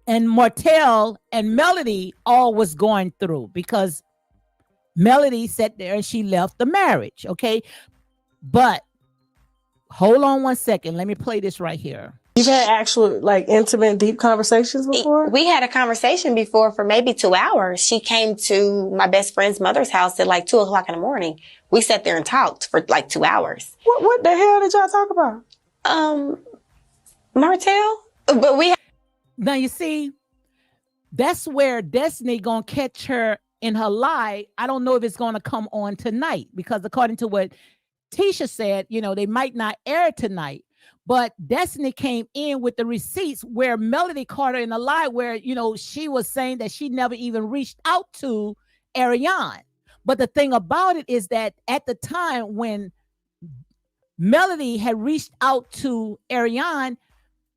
and Martell and Melody all was going through, because Melody sat there and she left the marriage. Okay. But hold on one second. Let me play this right here. You've had actual, like, intimate, deep conversations before? We had a conversation before for maybe 2 hours. She came to my best friend's mother's house at like 2:00 in the morning. We sat there and talked for like 2 hours. What the hell did y'all talk about? Martell? But we... Now, you see, that's where Destiny gonna catch her in her lie. I don't know if it's gonna come on tonight, because according to what Tisha said, they might not air tonight. But Destiny came in with the receipts where Melody caught her in a lie where, she was saying that she never even reached out to Ariane. But the thing about it is that at the time when Melody had reached out to Ariane,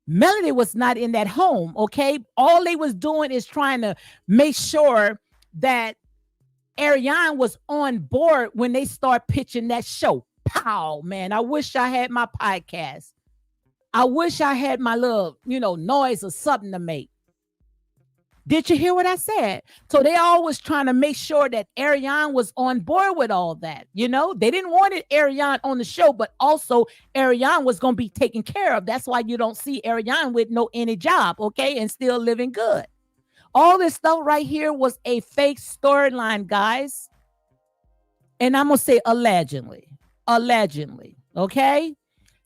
Melody was not in that home. Okay. All they was doing is trying to make sure that Ariane was on board when they start pitching that show. Pow, man. I wish I had my podcast. I wish I had my little, noise or something to make. Did you hear what I said? So they always trying to make sure that Ariane was on board with all that. They didn't want Ariane on the show, but also Ariane was going to be taken care of. That's why you don't see Ariane with any job, okay, and still living good. All this stuff right here was a fake storyline, guys. And I'm going to say allegedly, okay?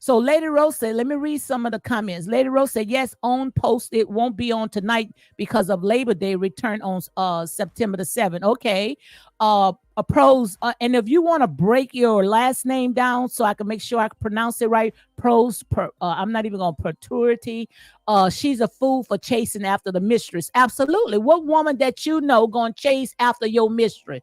So Lady Rose said, let me read some of the comments. Lady Rose said, yes, on post. It won't be on tonight because of Labor Day return on September the 7th. Okay. A pros. And if you want to break your last name down so I can make sure I can pronounce it right, I'm not even going to perpetuity. She's a fool for chasing after the mistress. Absolutely. What woman that you know going to chase after your mistress?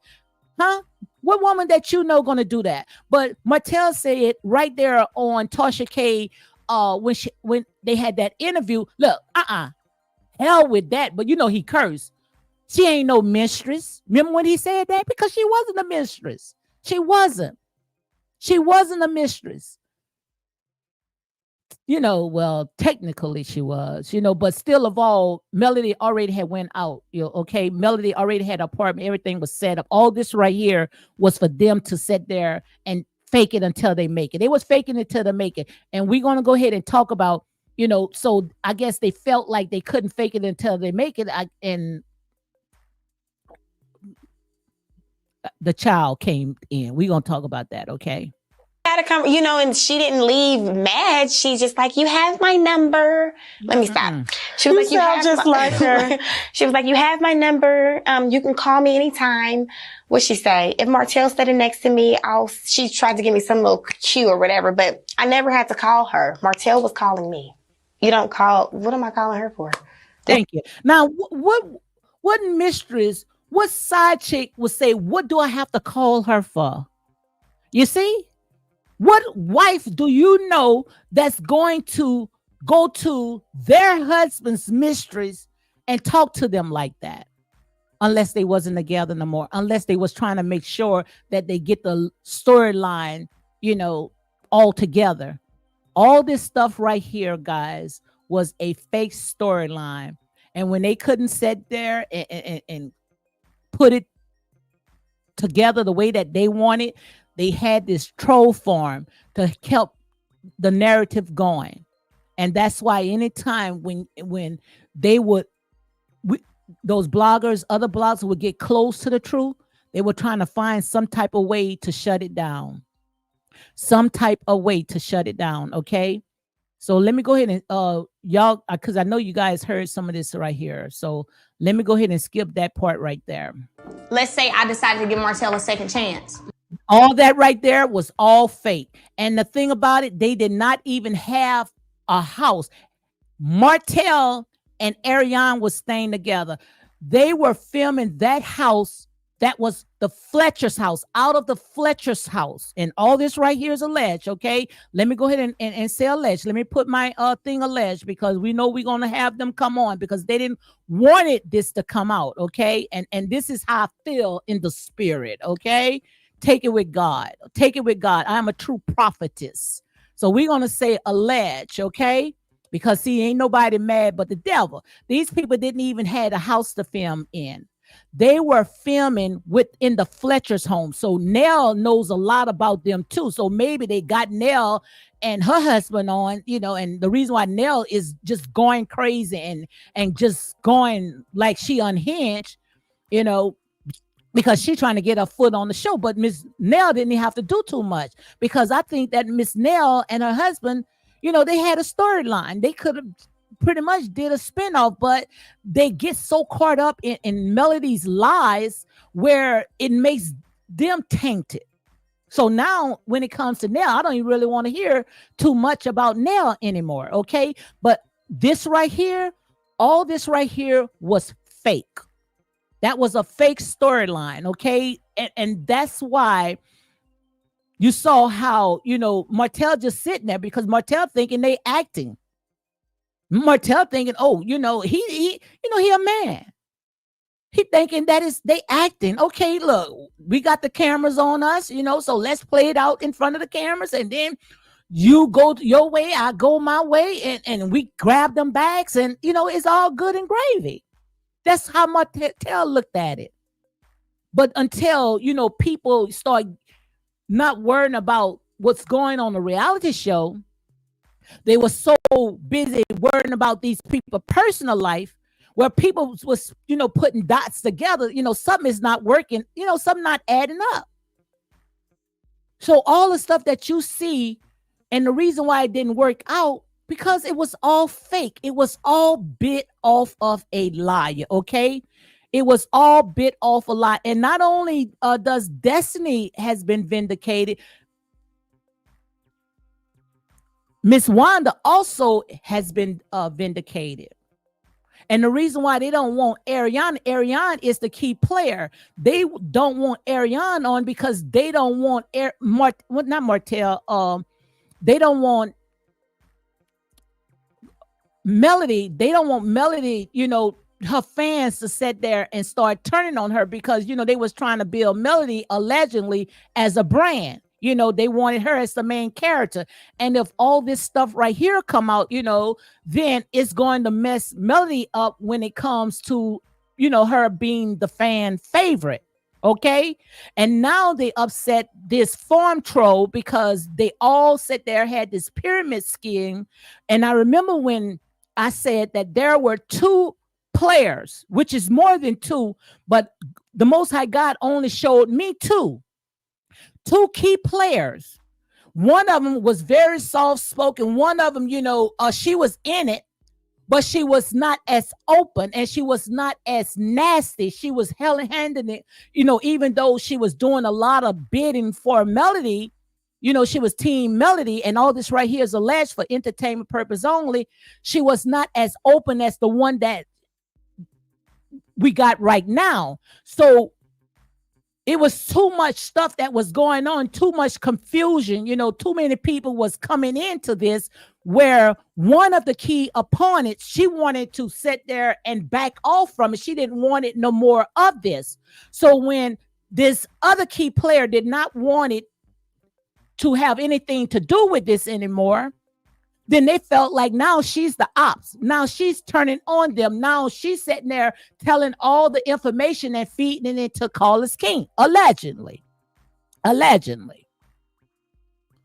Huh? What woman that you know gonna do that? But Martell said right there on Tasha K, when they had that interview. Look, hell with that. But you know he cursed. She ain't no mistress. Remember when he said that? Because she wasn't a mistress. She wasn't. She wasn't a mistress. You know, well, technically she was, you know, but still of all, Melody already had went out, you know, okay? Melody already had an apartment. Everything was set up. All this right here was for them to sit there and fake it until they make it. They was faking it till they make it. And we're going to go ahead and talk about, you know, so I guess they felt like they couldn't fake it until they make it. And the child came in. We're going to talk about that, okay? Had a you know, and she didn't leave mad. She's just like, you have my number. Let me stop. She was You like, you sound have just like her. She was like, you have my number. You can call me anytime. What'd she say? If Martell's sitting next to me, she tried to give me some little cue or whatever, but I never had to call her. Martell was calling me. You don't call. What am I calling her for? Thank you. Now, what mistress, what side chick would say, what do I have to call her for? You see? What wife do you know that's going to go to their husband's mistress and talk to them like that? Unless they wasn't together no more, unless they was trying to make sure that they get the storyline, you know, all together. All this stuff right here, guys, was a fake storyline. And when they couldn't sit there and put it together the way that they wanted, they had this troll farm to help the narrative going. And that's why anytime when they would, those bloggers, other bloggers would get close to the truth, they were trying to find some type of way to shut it down. Some type of way to shut it down, okay? So let me go ahead and, y'all, because I know you guys heard some of this right here. So let me go ahead and skip that part right there. Let's say I decided to give Martell a second chance. All that right there was all fake. And the thing about it, they did not even have a house. Martell and Ariane was staying together. They were filming that house. That was the Fletcher's house, out of the Fletcher's house. And all this right here is alleged, okay? Let me go ahead and say alleged. Let me put my thing alleged, because we know we're going to have them come on because they didn't wanted this to come out, okay? And this is how I feel in the spirit, okay? Take it with God. Take it with God. I am a true prophetess. So we're going to say alleged, okay? Because see, ain't nobody mad but the devil. These people didn't even have a house to film in. They were filming within the Fletcher's home. So Nell knows a lot about them too. So maybe they got Nell and her husband on, you know, and the reason why Nell is just going crazy and just going like she unhinged, you know, because she's trying to get her foot on the show. But Miss Nell didn't have to do too much, because I think that Miss Nell and her husband, you know, they had a storyline. They could have pretty much did a spinoff, but they get so caught up in Melody's lies where it makes them tainted. So now when it comes to Nell, I don't even really want to hear too much about Nell anymore, okay? But this right here, all this right here was fake. That was a fake storyline, okay? And that's why you saw how, you know, Martell just sitting there, because Martell thinking they acting. Martell thinking, oh, you know, he a man. He thinking that is they acting. Okay, look, we got the cameras on us, you know, so let's play it out in front of the cameras, and then you go your way, I go my way, and we grab them bags, and you know, it's all good and gravy. That's how Martell looked at it. But until, you know, people start not worrying about what's going on the reality show, they were so busy worrying about these people's personal life, where people was, you know, putting dots together. You know, something is not working. You know, something not adding up. So all the stuff that you see And the reason why it didn't work out, because it was all fake. It was all bit off of a lie, okay? It was all bit off a lie. And not only does Destiny has been vindicated, Miss Wanda also has been vindicated. And the reason why they don't want Ariane is the key player. They don't want Ariane on because they don't want not Martell. They don't want Melody. They don't want Melody, her fans to sit there and start turning on her because, they was trying to build Melody allegedly as a brand. They wanted her as the main character. And if all this stuff right here come out, then it's going to mess Melody up when it comes to, her being the fan favorite. Okay. And now they upset this farm troll because they all sat there, had this pyramid scheme. And I remember when I said that there were 2 players, which is more than 2, but the Most High God only showed me 2 key players. One of them was very soft spoken. One of them, she was in it, but she was not as open and she was not as nasty. She was handing it, even though she was doing a lot of bidding for Melody, she was Team Melody, and all this right here is alleged for entertainment purpose only. She was not as open as the one that we got right now. So it was too much stuff that was going on, too much confusion. Too many people was coming into this where one of the key opponents, she wanted to sit there and back off from it. She didn't want it no more of this. So when this other key player did not want it to have anything to do with this anymore, then they felt like now she's the ops. Now she's turning on them. Now she's sitting there telling all the information and feeding it to Carlos King, allegedly.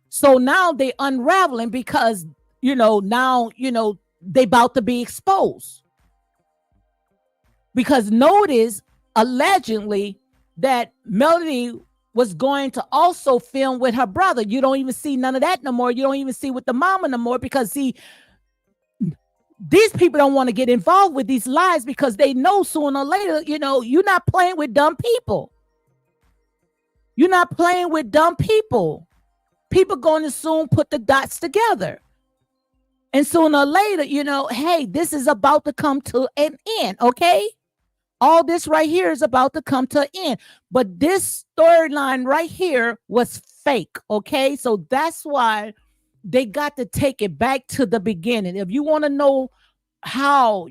So now they unraveling because, now, they about to be exposed. Because notice, allegedly, that Melody was going to also film with her brother. You don't even see none of that no more. You don't even see with the mama no more because these people don't want to get involved with these lies because they know sooner or later, you're not playing with dumb people. You're not playing with dumb people. People going to soon put the dots together. And sooner or later, hey, this is about to come to an end, okay? All this right here is about to come to an end. But this storyline right here was fake, okay? So that's why they got to take it back to the beginning. If you want to know how,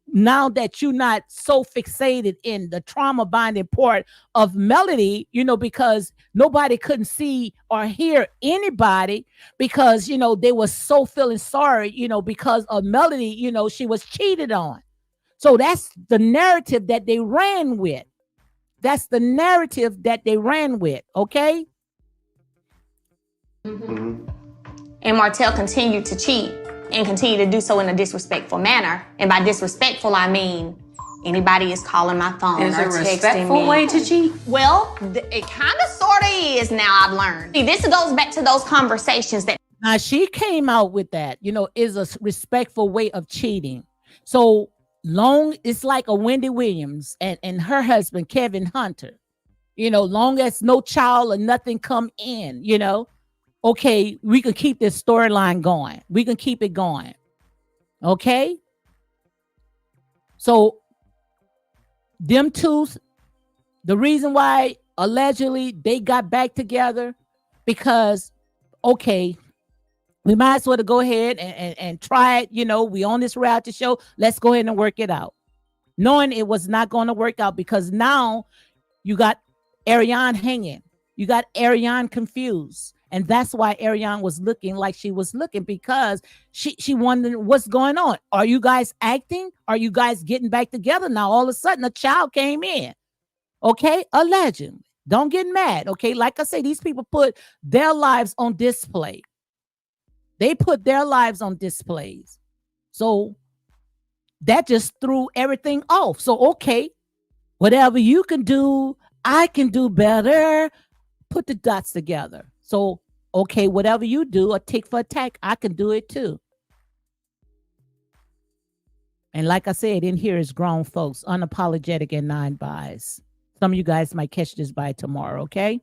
now that you're not so fixated in the trauma bonding part of Melody, because nobody couldn't see or hear anybody because, they were so feeling sorry, because of Melody, she was cheated on. So that's the narrative that they ran with. Okay? Mm-hmm. And Martell continued to cheat and continue to do so in a disrespectful manner. And by disrespectful, I mean anybody is calling my phone or texting me. Is a respectful way to cheat? Well, it kind of sort of is now, I've learned. See, this goes back to those conversations that... Now, she came out with that, is a respectful way of cheating. So... it's like a Wendy Williams and her husband, Kevin Hunter, long as no child or nothing come in, okay, we can keep this storyline going. We can keep it going. Okay. So them two, the reason why allegedly they got back together because, okay, we might as well go ahead and try it. We on this reality show. Let's go ahead and work it out. Knowing it was not going to work out because now you got Ariane hanging. You got Ariane confused. And that's why Ariane was looking like she was looking because she wondered what's going on. Are you guys acting? Are you guys getting back together? Now, all of a sudden, a child came in. Okay? Allegedly. Don't get mad. Okay? Like I say, these people put their lives on display. They put their lives on displays. So that just threw everything off. So, okay, whatever you can do, I can do better. Put the dots together. So, okay, whatever you do, a tick for attack, I can do it too. And like I said, in here is grown folks, unapologetic and non-biased. Some of you guys might catch this by tomorrow, okay?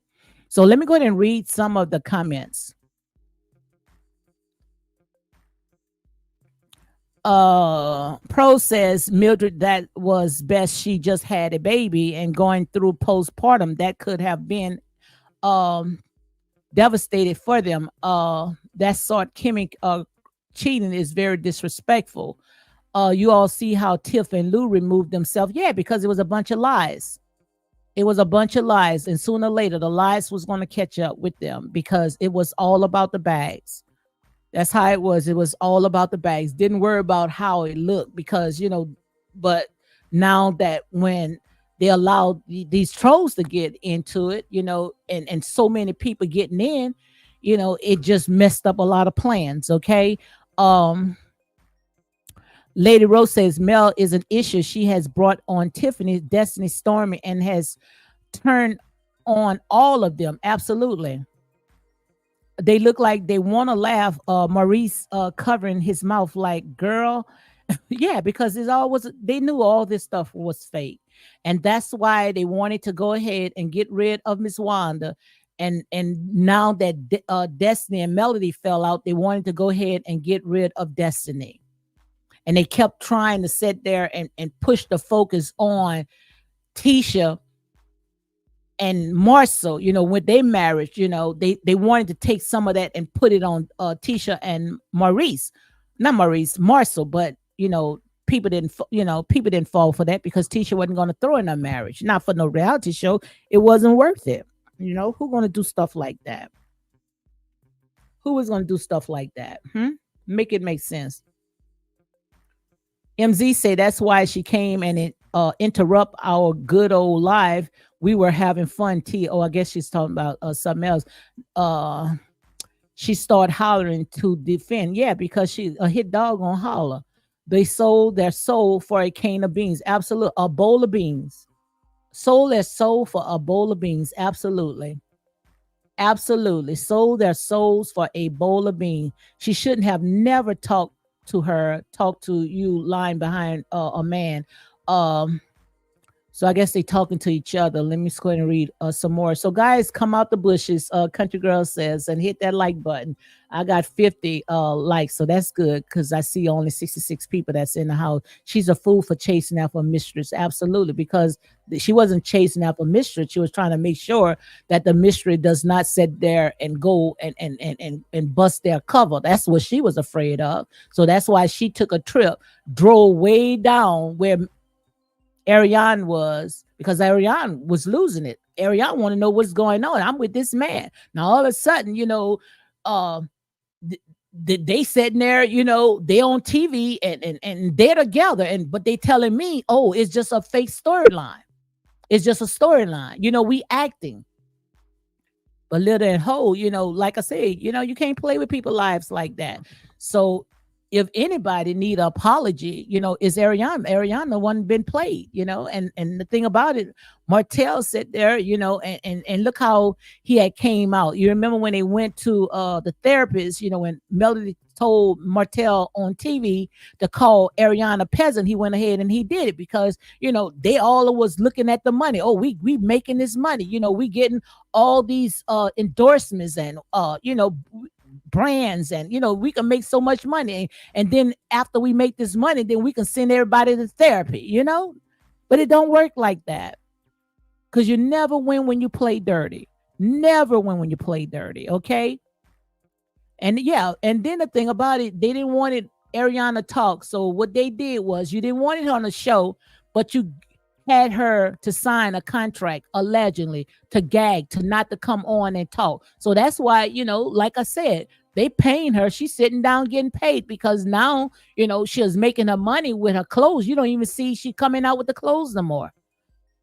So let me go ahead and read some of the comments. Pro says Mildred, that was best. She just had a baby and going through postpartum. That could have been devastated for them. That sort chemic cheating is very disrespectful. You all see how Tiff and Lou removed themselves. Yeah, because it was a bunch of lies. It was a bunch of lies. And sooner or later, the lies was going to catch up with them because it was all about the bags. That's how it was. It was all about the bags. Didn't worry about how it looked because, but now that when they allowed these trolls to get into it, and so many people getting in, it just messed up a lot of plans. Okay. Lady Rose says Mel is an issue. She has brought on Tiffany, Destiny, Stormy, and has turned on all of them. Absolutely. They look like they want to laugh. Maurice covering his mouth like, girl. Yeah, because they knew all this stuff was fake. And that's why they wanted to go ahead and get rid of Miss Wanda. And now that Destiny and Melody fell out, they wanted to go ahead and get rid of Destiny. And they kept trying to sit there and push the focus on Tisha and Marcel, with their marriage, they wanted to take some of that and put it on Tisha and Marcel, but people didn't fall for that because Tisha wasn't going to throw in a marriage, not for no reality show. It wasn't worth it. Who going to do stuff like that? Who is going to do stuff like that? Make it make sense. MZ say that's why she came and interrupt our good old live. We were having fun. I guess she's talking about something else. She started hollering to defend. Yeah, because she a hit dog on holler. They sold their soul for a can of beans. Absolutely. A bowl of beans. Sold their soul for a bowl of beans. Absolutely. Absolutely. Sold their souls for a bowl of beans. She shouldn't have never talked to you lying behind a man. So I guess they talking to each other. Let me just go ahead and read some more. So guys, come out the bushes. Country Girl says, and hit that like button. I got 50 likes, so that's good because I see only 66 people that's in the house. She's a fool for chasing after a mistress. Absolutely, because she wasn't chasing after a mistress. She was trying to make sure that the mistress does not sit there and go and bust their cover. That's what she was afraid of. So that's why she took a trip, drove way down where Ariane was, because Ariane was losing it. Ariane want to know what's going on. I'm with this man. Now all of a sudden, they sitting there, they on TV and they're together, but they telling me, oh, it's just a fake storyline. It's just a storyline. We acting. But little and whole, like I said, you can't play with people's lives like that. So if anybody need an apology, is Ariana. Ariana one been played, and the thing about it, Martell sat there, and look how he had came out. You remember when they went to the therapist, when Melody told Martell on TV to call Ariana peasant, he went ahead and he did it because, they all was looking at the money. Oh, we making this money, we getting all these endorsements and, brands, and we can make so much money, and then after we make this money, then we can send everybody to therapy, but it don't work like that, because you never win when you play dirty. Never win when you play dirty. Okay. And then the thing about it, they didn't want it Ariana to talk, so what they did was, you didn't want it on the show, but you had her to sign a contract, allegedly, to gag, to not to come on and talk. So that's why, like I said, they paying her. She's sitting down getting paid because now, she was making her money with her clothes. You don't even see she coming out with the clothes no more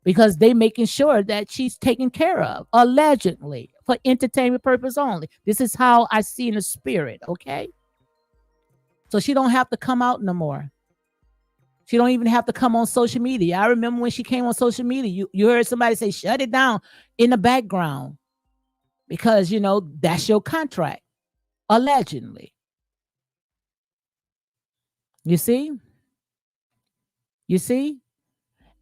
because they making sure that she's taken care of, allegedly, for entertainment purpose only. This is how I see in the spirit, okay? So she don't have to come out no more. She don't even have to come on social media. I remember when she came on social media, you heard somebody say, shut it down in the background. because that's your contract, allegedly. You see? You see?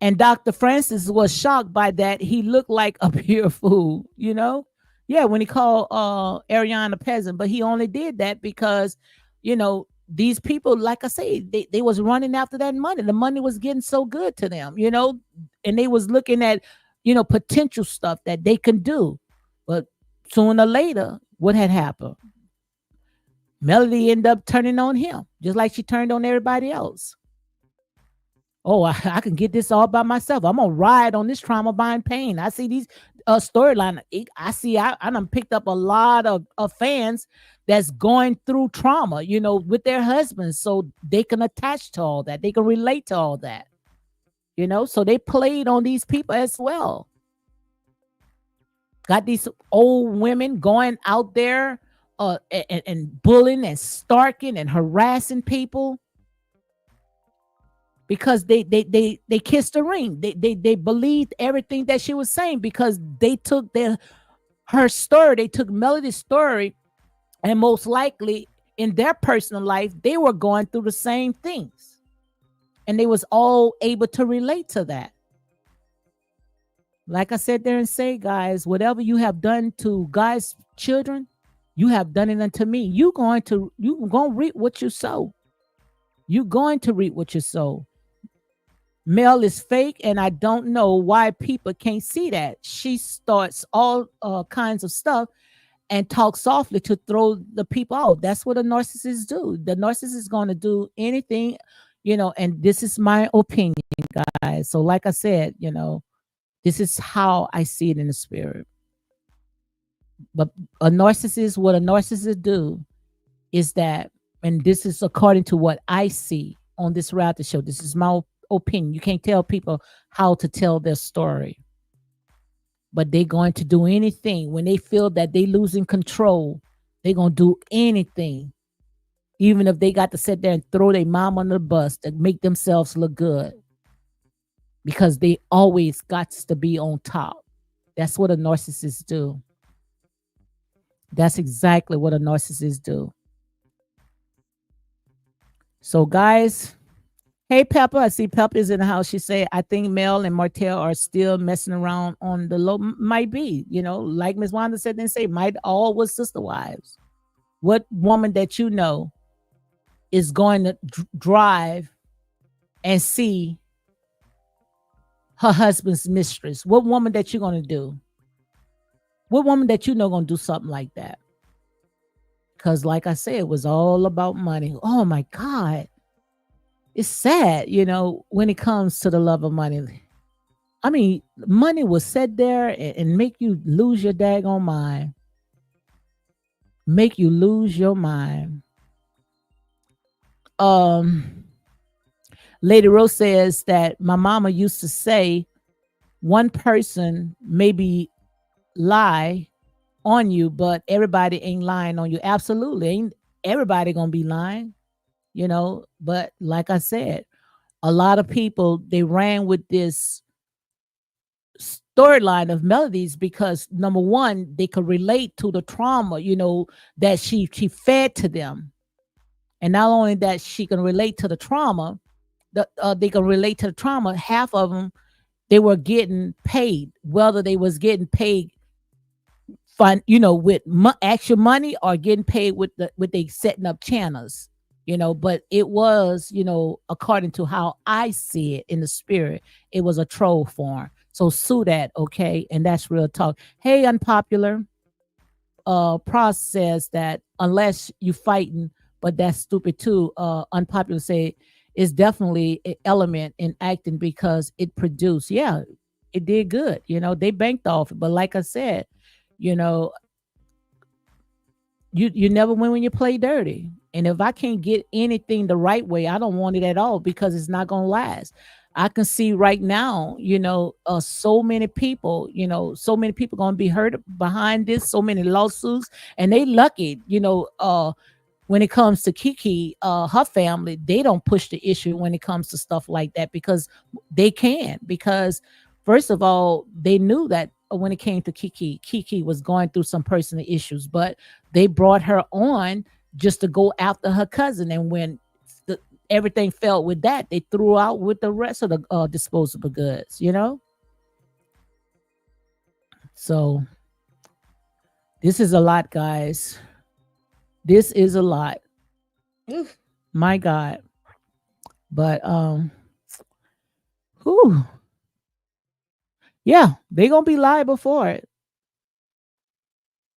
And Dr. Francis was shocked by that. He looked like a pure fool, Yeah, when he called Ariana a peasant, but he only did that because, these people, like I say, they was running after that money. The money was getting so good to them, and they was looking at, potential stuff that they can do. But sooner or later, what had happened? Melody ended up turning on him, just like she turned on everybody else. Oh, I can get this all by myself. I'm gonna ride on this trauma buying pain. I see these storyline. I done picked up a lot of fans that's going through trauma, with their husbands, so they can attach to all that. They can relate to all that, So they played on these people as well. Got these old women going out there and bullying and stalking and harassing people. Because they kissed the ring. They believed everything that she was saying because they took her story, they took Melody's story, and most likely in their personal life, they were going through the same things. And they was all able to relate to that. Like I said there and say, guys, whatever you have done to God's children, you have done it unto me. You're going to reap what you sow. You're going to reap what you sow. Mel is fake, and I don't know why people can't see that. She starts all kinds of stuff and talks softly to throw the people out. That's what a narcissist do. The narcissist is going to do anything, and this is my opinion, guys. So like I said, this is how I see it in the spirit. But what a narcissist do is that, and this is according to what I see on this reality show. This is my opinion. You can't tell people how to tell their story, but they're going to do anything when they feel that they're losing control. They're going to do anything, even if they got to sit there and throw their mom under the bus to make themselves look good, because they always got to be on top. That's what a narcissist do. That's exactly what a narcissist do. So guys, hey, Pepper. I see Pepper's in the house. She said, I think Mel and Martell are still messing around on the low. Might be, like Miss Wanda said, then say, might all was sister wives. What woman that is going to drive and see her husband's mistress? What woman that you're going to do? What woman that going to do something like that? Because like I said, it was all about money. Oh my God. It's sad, when it comes to the love of money. I mean, money will sit there and make you lose your daggone mind. Make you lose your mind. Lady Rose says that my mama used to say, one person maybe lie on you, but everybody ain't lying on you. Absolutely. Ain't everybody gonna be lying. But like I said, a lot of people, they ran with this storyline of Melody's because number one, they could relate to the trauma, that she fed to them. And not only that she can relate to the trauma, they can relate to the trauma. Half of them, they were getting paid, whether they was getting paid fun, with actual money or getting paid with they setting up channels. But it was, according to how I see it in the spirit, it was a troll form. So sue that, okay? And that's real talk. Hey, Unpopular. Pross says that unless you fighting, but that's stupid too. Unpopular say it's definitely an element in acting because it produced. Yeah, it did good. They banked off it. But like I said, you never win when you play dirty. And if I can't get anything the right way, I don't want it at all because it's not going to last. I can see right now, so many people going to be hurt behind this, so many lawsuits, and they lucky, when it comes to Kiki, her family, they don't push the issue when it comes to stuff like that because they can. Because first of all, they knew that when it came to Kiki. Kiki was going through some personal issues, but they brought her on just to go after her cousin. And when the, everything fell with that, they threw out with the rest of the disposable goods, you know? So this is a lot, guys. This is a lot. Oof. My God. But whew. Yeah, they're gonna be liable for it.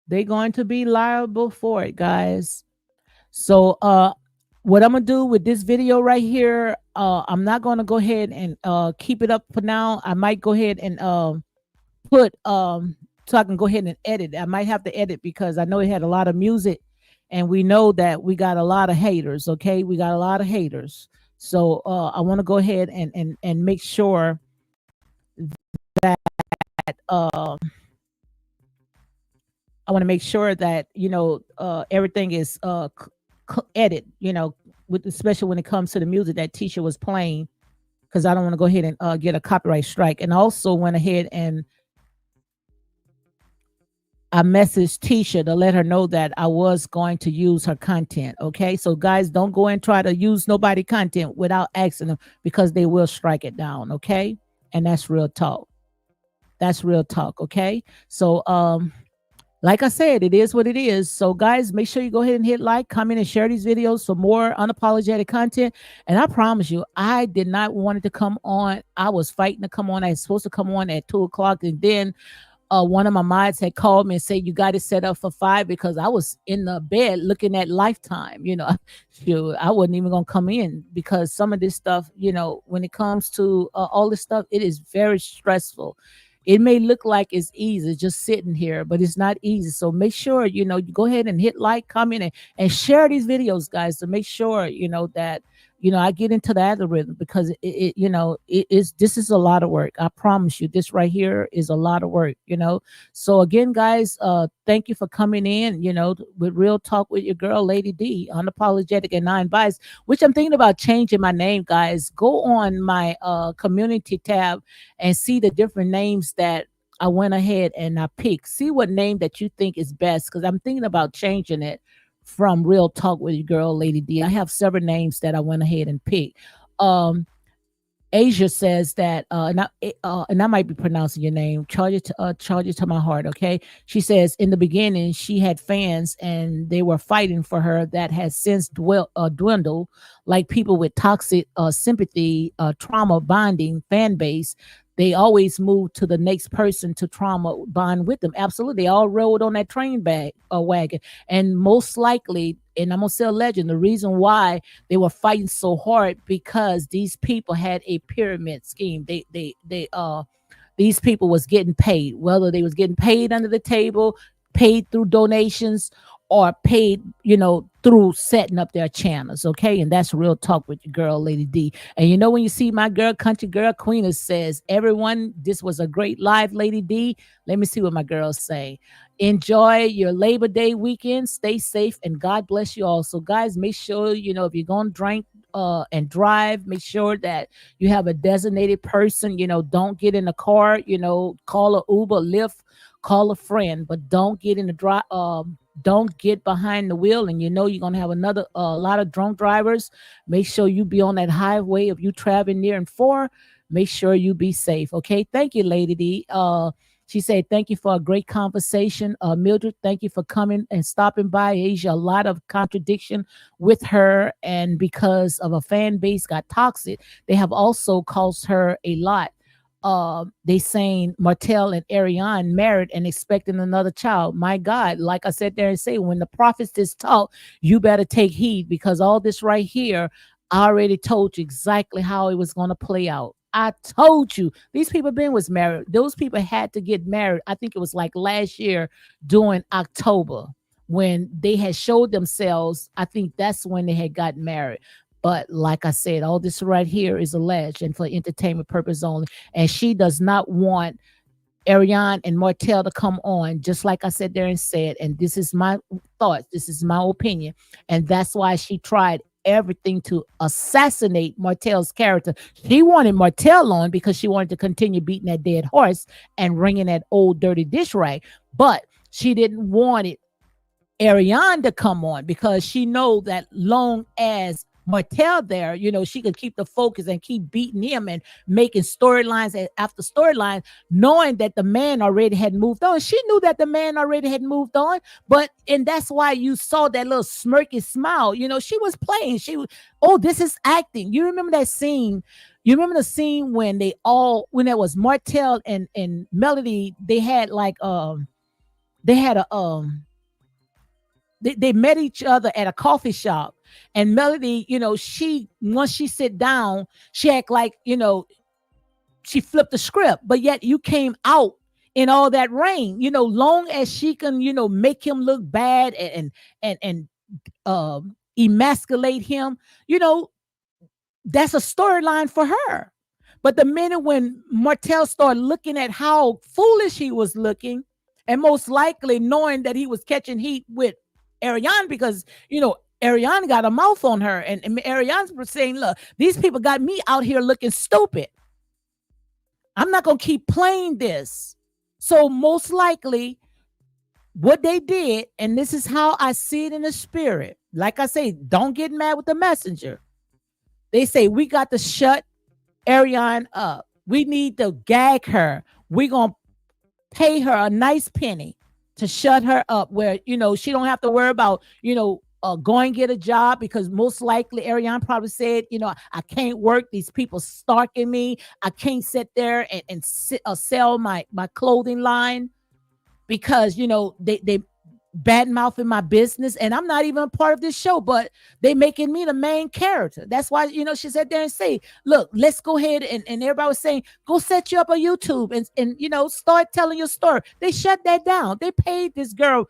They're going to be liable for it, guys. So what I'm gonna do with this video right here, I'm not gonna go ahead and keep it up for now. I might go ahead and put so I can go ahead and edit. I might have to edit because I know it had a lot of music, and we know that we got a lot of haters. Okay, we got a lot of haters. So I want to go ahead and make sure that I want to make sure that everything is edit. With especially when it comes to the music that Tisha was playing, because I don't want to go ahead and get a copyright strike. And also went ahead and I messaged Tisha to let her know that I was going to use her content. Okay, so guys, don't go and try to use nobody content without asking them, because they will strike it down. Okay, and that's real talk. That's real talk. Okay, so like I said, it is what it is. So guys, make sure you go ahead and hit like, comment, and share these videos for more unapologetic content. And I promise you, I did not want it to come on. I was fighting to come on. I was supposed to come on at 2:00, and then one of my mods had called me and said, you got it set up for 5, because I was in the bed looking at Lifetime. Shoot, I wasn't even gonna come in, because some of this stuff, when it comes to all this stuff, it is very stressful. It may look like it's easy just sitting here, but it's not easy. So make sure, you go ahead and hit like, comment, and share these videos, guys, to make sure, that, I get into the algorithm, because this is a lot of work. I promise you, this right here is a lot of work, So again, guys, thank you for coming in, with Real Talk with your girl, Lady D, unapologetic and non-biased, which I'm thinking about changing my name, guys. Go on my community tab and see the different names that I went ahead and I picked. See what name that you think is best, because I'm thinking about changing it from Real Talk with your girl, Lady D. I have several names that I went ahead and picked. Asia says that, and I might be pronouncing your name. Charge it to my heart, okay? She says in the beginning she had fans and they were fighting for her, that has since dwindled, like people with toxic sympathy, trauma bonding fan base. They always move to the next person to trauma bond with them. Absolutely, they all rode on that train wagon, and most likely, and I'm gonna say a legend, the reason why they were fighting so hard, because these people had a pyramid scheme. These people was getting paid, whether they was getting paid under the table, paid through donations, or paid, through setting up their channels. Okay, and that's Real Talk with your girl, Lady D. And when you see my girl, country girl Queen says, everyone, this was a great live, Lady D. Let me see what my girls say. Enjoy your Labor Day weekend. Stay safe, and God bless you all. So guys, make sure, if you're gonna drink and drive, make sure that you have a designated person. Don't get in a car, call a Uber, Lyft, call a friend, but don't get in the don't get behind the wheel, and you're gonna have another lot of drunk drivers. Make sure you be on that highway. If you traveling near and far, make sure you be safe. Okay, thank you, Lady D. She said, thank you for a great conversation. Mildred, thank you for coming and stopping by. Asia, a lot of contradiction with her, and because of a fan base got toxic, they have also caused her a lot. They saying Martell and Ariane married and expecting another child. My God, like I said there and say, when the prophets is taught, you better take heed, because all this right here, I already told you exactly how it was going to play out. I told you these people was married. Those people had to get married. I think it was like last year during October when they had showed themselves. I think that's when they had gotten married. But like I said, all this right here is alleged and for entertainment purpose only. And she does not want Ariane and Martell to come on, just like I said there and said. And this is my thoughts. This is my opinion. And that's why she tried everything to assassinate Martell's character. She wanted Martell on because she wanted to continue beating that dead horse and wringing that old dirty dish rag. But she didn't want it Ariane to come on because she know that long as Martell there, she could keep the focus and keep beating him and making storylines after storyline, knowing that the man already had moved on. She knew that the man already had moved on, and that's why you saw that little smirky smile. She was playing. This is acting. You remember that scene? You remember the scene when there was Martell and Melody, they had they met each other at a coffee shop, and Melody, once she sit down, she act like, she flipped the script, but yet you came out in all that rain, long as she can, make him look bad and emasculate him, that's a storyline for her. But the minute when Martell started looking at how foolish he was looking, and most likely knowing that he was catching heat with Ariane because, Ariane got a mouth on her, and Ariane's saying, look, these people got me out here looking stupid. I'm not going to keep playing this. So most likely what they did, and this is how I see it in the spirit. Like I say, don't get mad with the messenger. They say, we got to shut Ariane up. We need to gag her. We're going to pay her a nice penny to shut her up where, she don't have to worry about, going get a job, because most likely Ariane probably said, I can't work. These people stalking me. I can't sit there and sell my clothing line because, they bad mouthing my business, and I'm not even a part of this show, but they making me the main character. That's why, she sat there and say, look, let's go ahead, and everybody was saying, go set you up on YouTube and start telling your story. They shut that down. They paid this girl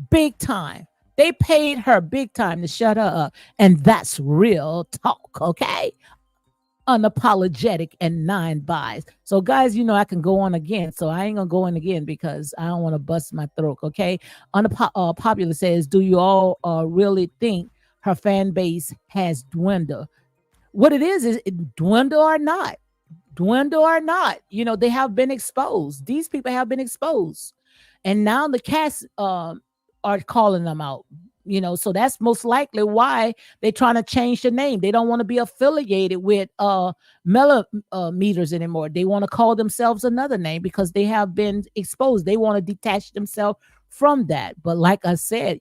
big time. They paid her big time to shut her up. And that's real talk, okay? Unapologetic and 9 buys. So guys, I can go on again, so I ain't gonna go on again because I don't want to bust my throat. Okay, Unpopular says, do you all really think her fan base has dwindled? What it is it dwindle or not, they have been exposed. These people have been exposed, and now the cast are calling them out. So that's most likely why they're trying to change the name. They don't want to be affiliated with Millimeters anymore. They want to call themselves another name because they have been exposed. They want to detach themselves from that. But like I said,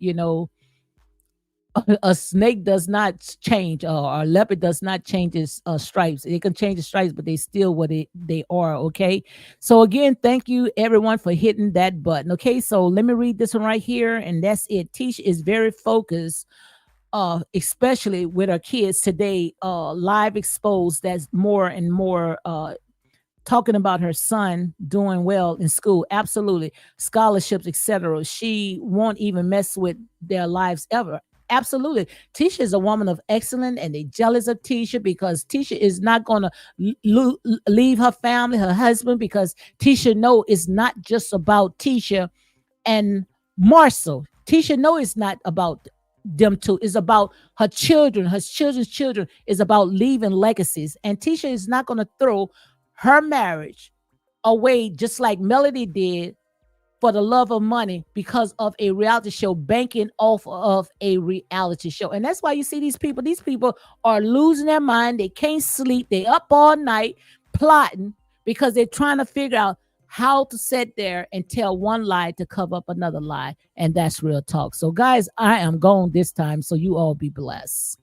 a snake does not change, or a leopard does not change its stripes. It can change the stripes, but they still what they are. Okay. So again, thank you everyone for hitting that button. Okay. So let me read this one right here. And that's it. Tisha is very focused, especially with her kids today, live exposed. That's more and more, talking about her son doing well in school. Absolutely. Scholarships, etc. She won't even mess with their lives ever. Absolutely. Tisha is a woman of excellence, and they jealous of Tisha because Tisha is not going to leave her family, her husband, because Tisha know it's not just about Tisha and Marcel. Tisha know it's not about them two. It's about her children, her children's children. Is about leaving legacies. And Tisha is not going to throw her marriage away just like Melody did for the love of money because of a reality show, banking off of a reality show. And that's why you see these people are losing their mind. They can't sleep. They up all night plotting because they're trying to figure out how to sit there and tell one lie to cover up another lie. And that's real talk. So guys, I am gone this time. So you all be blessed.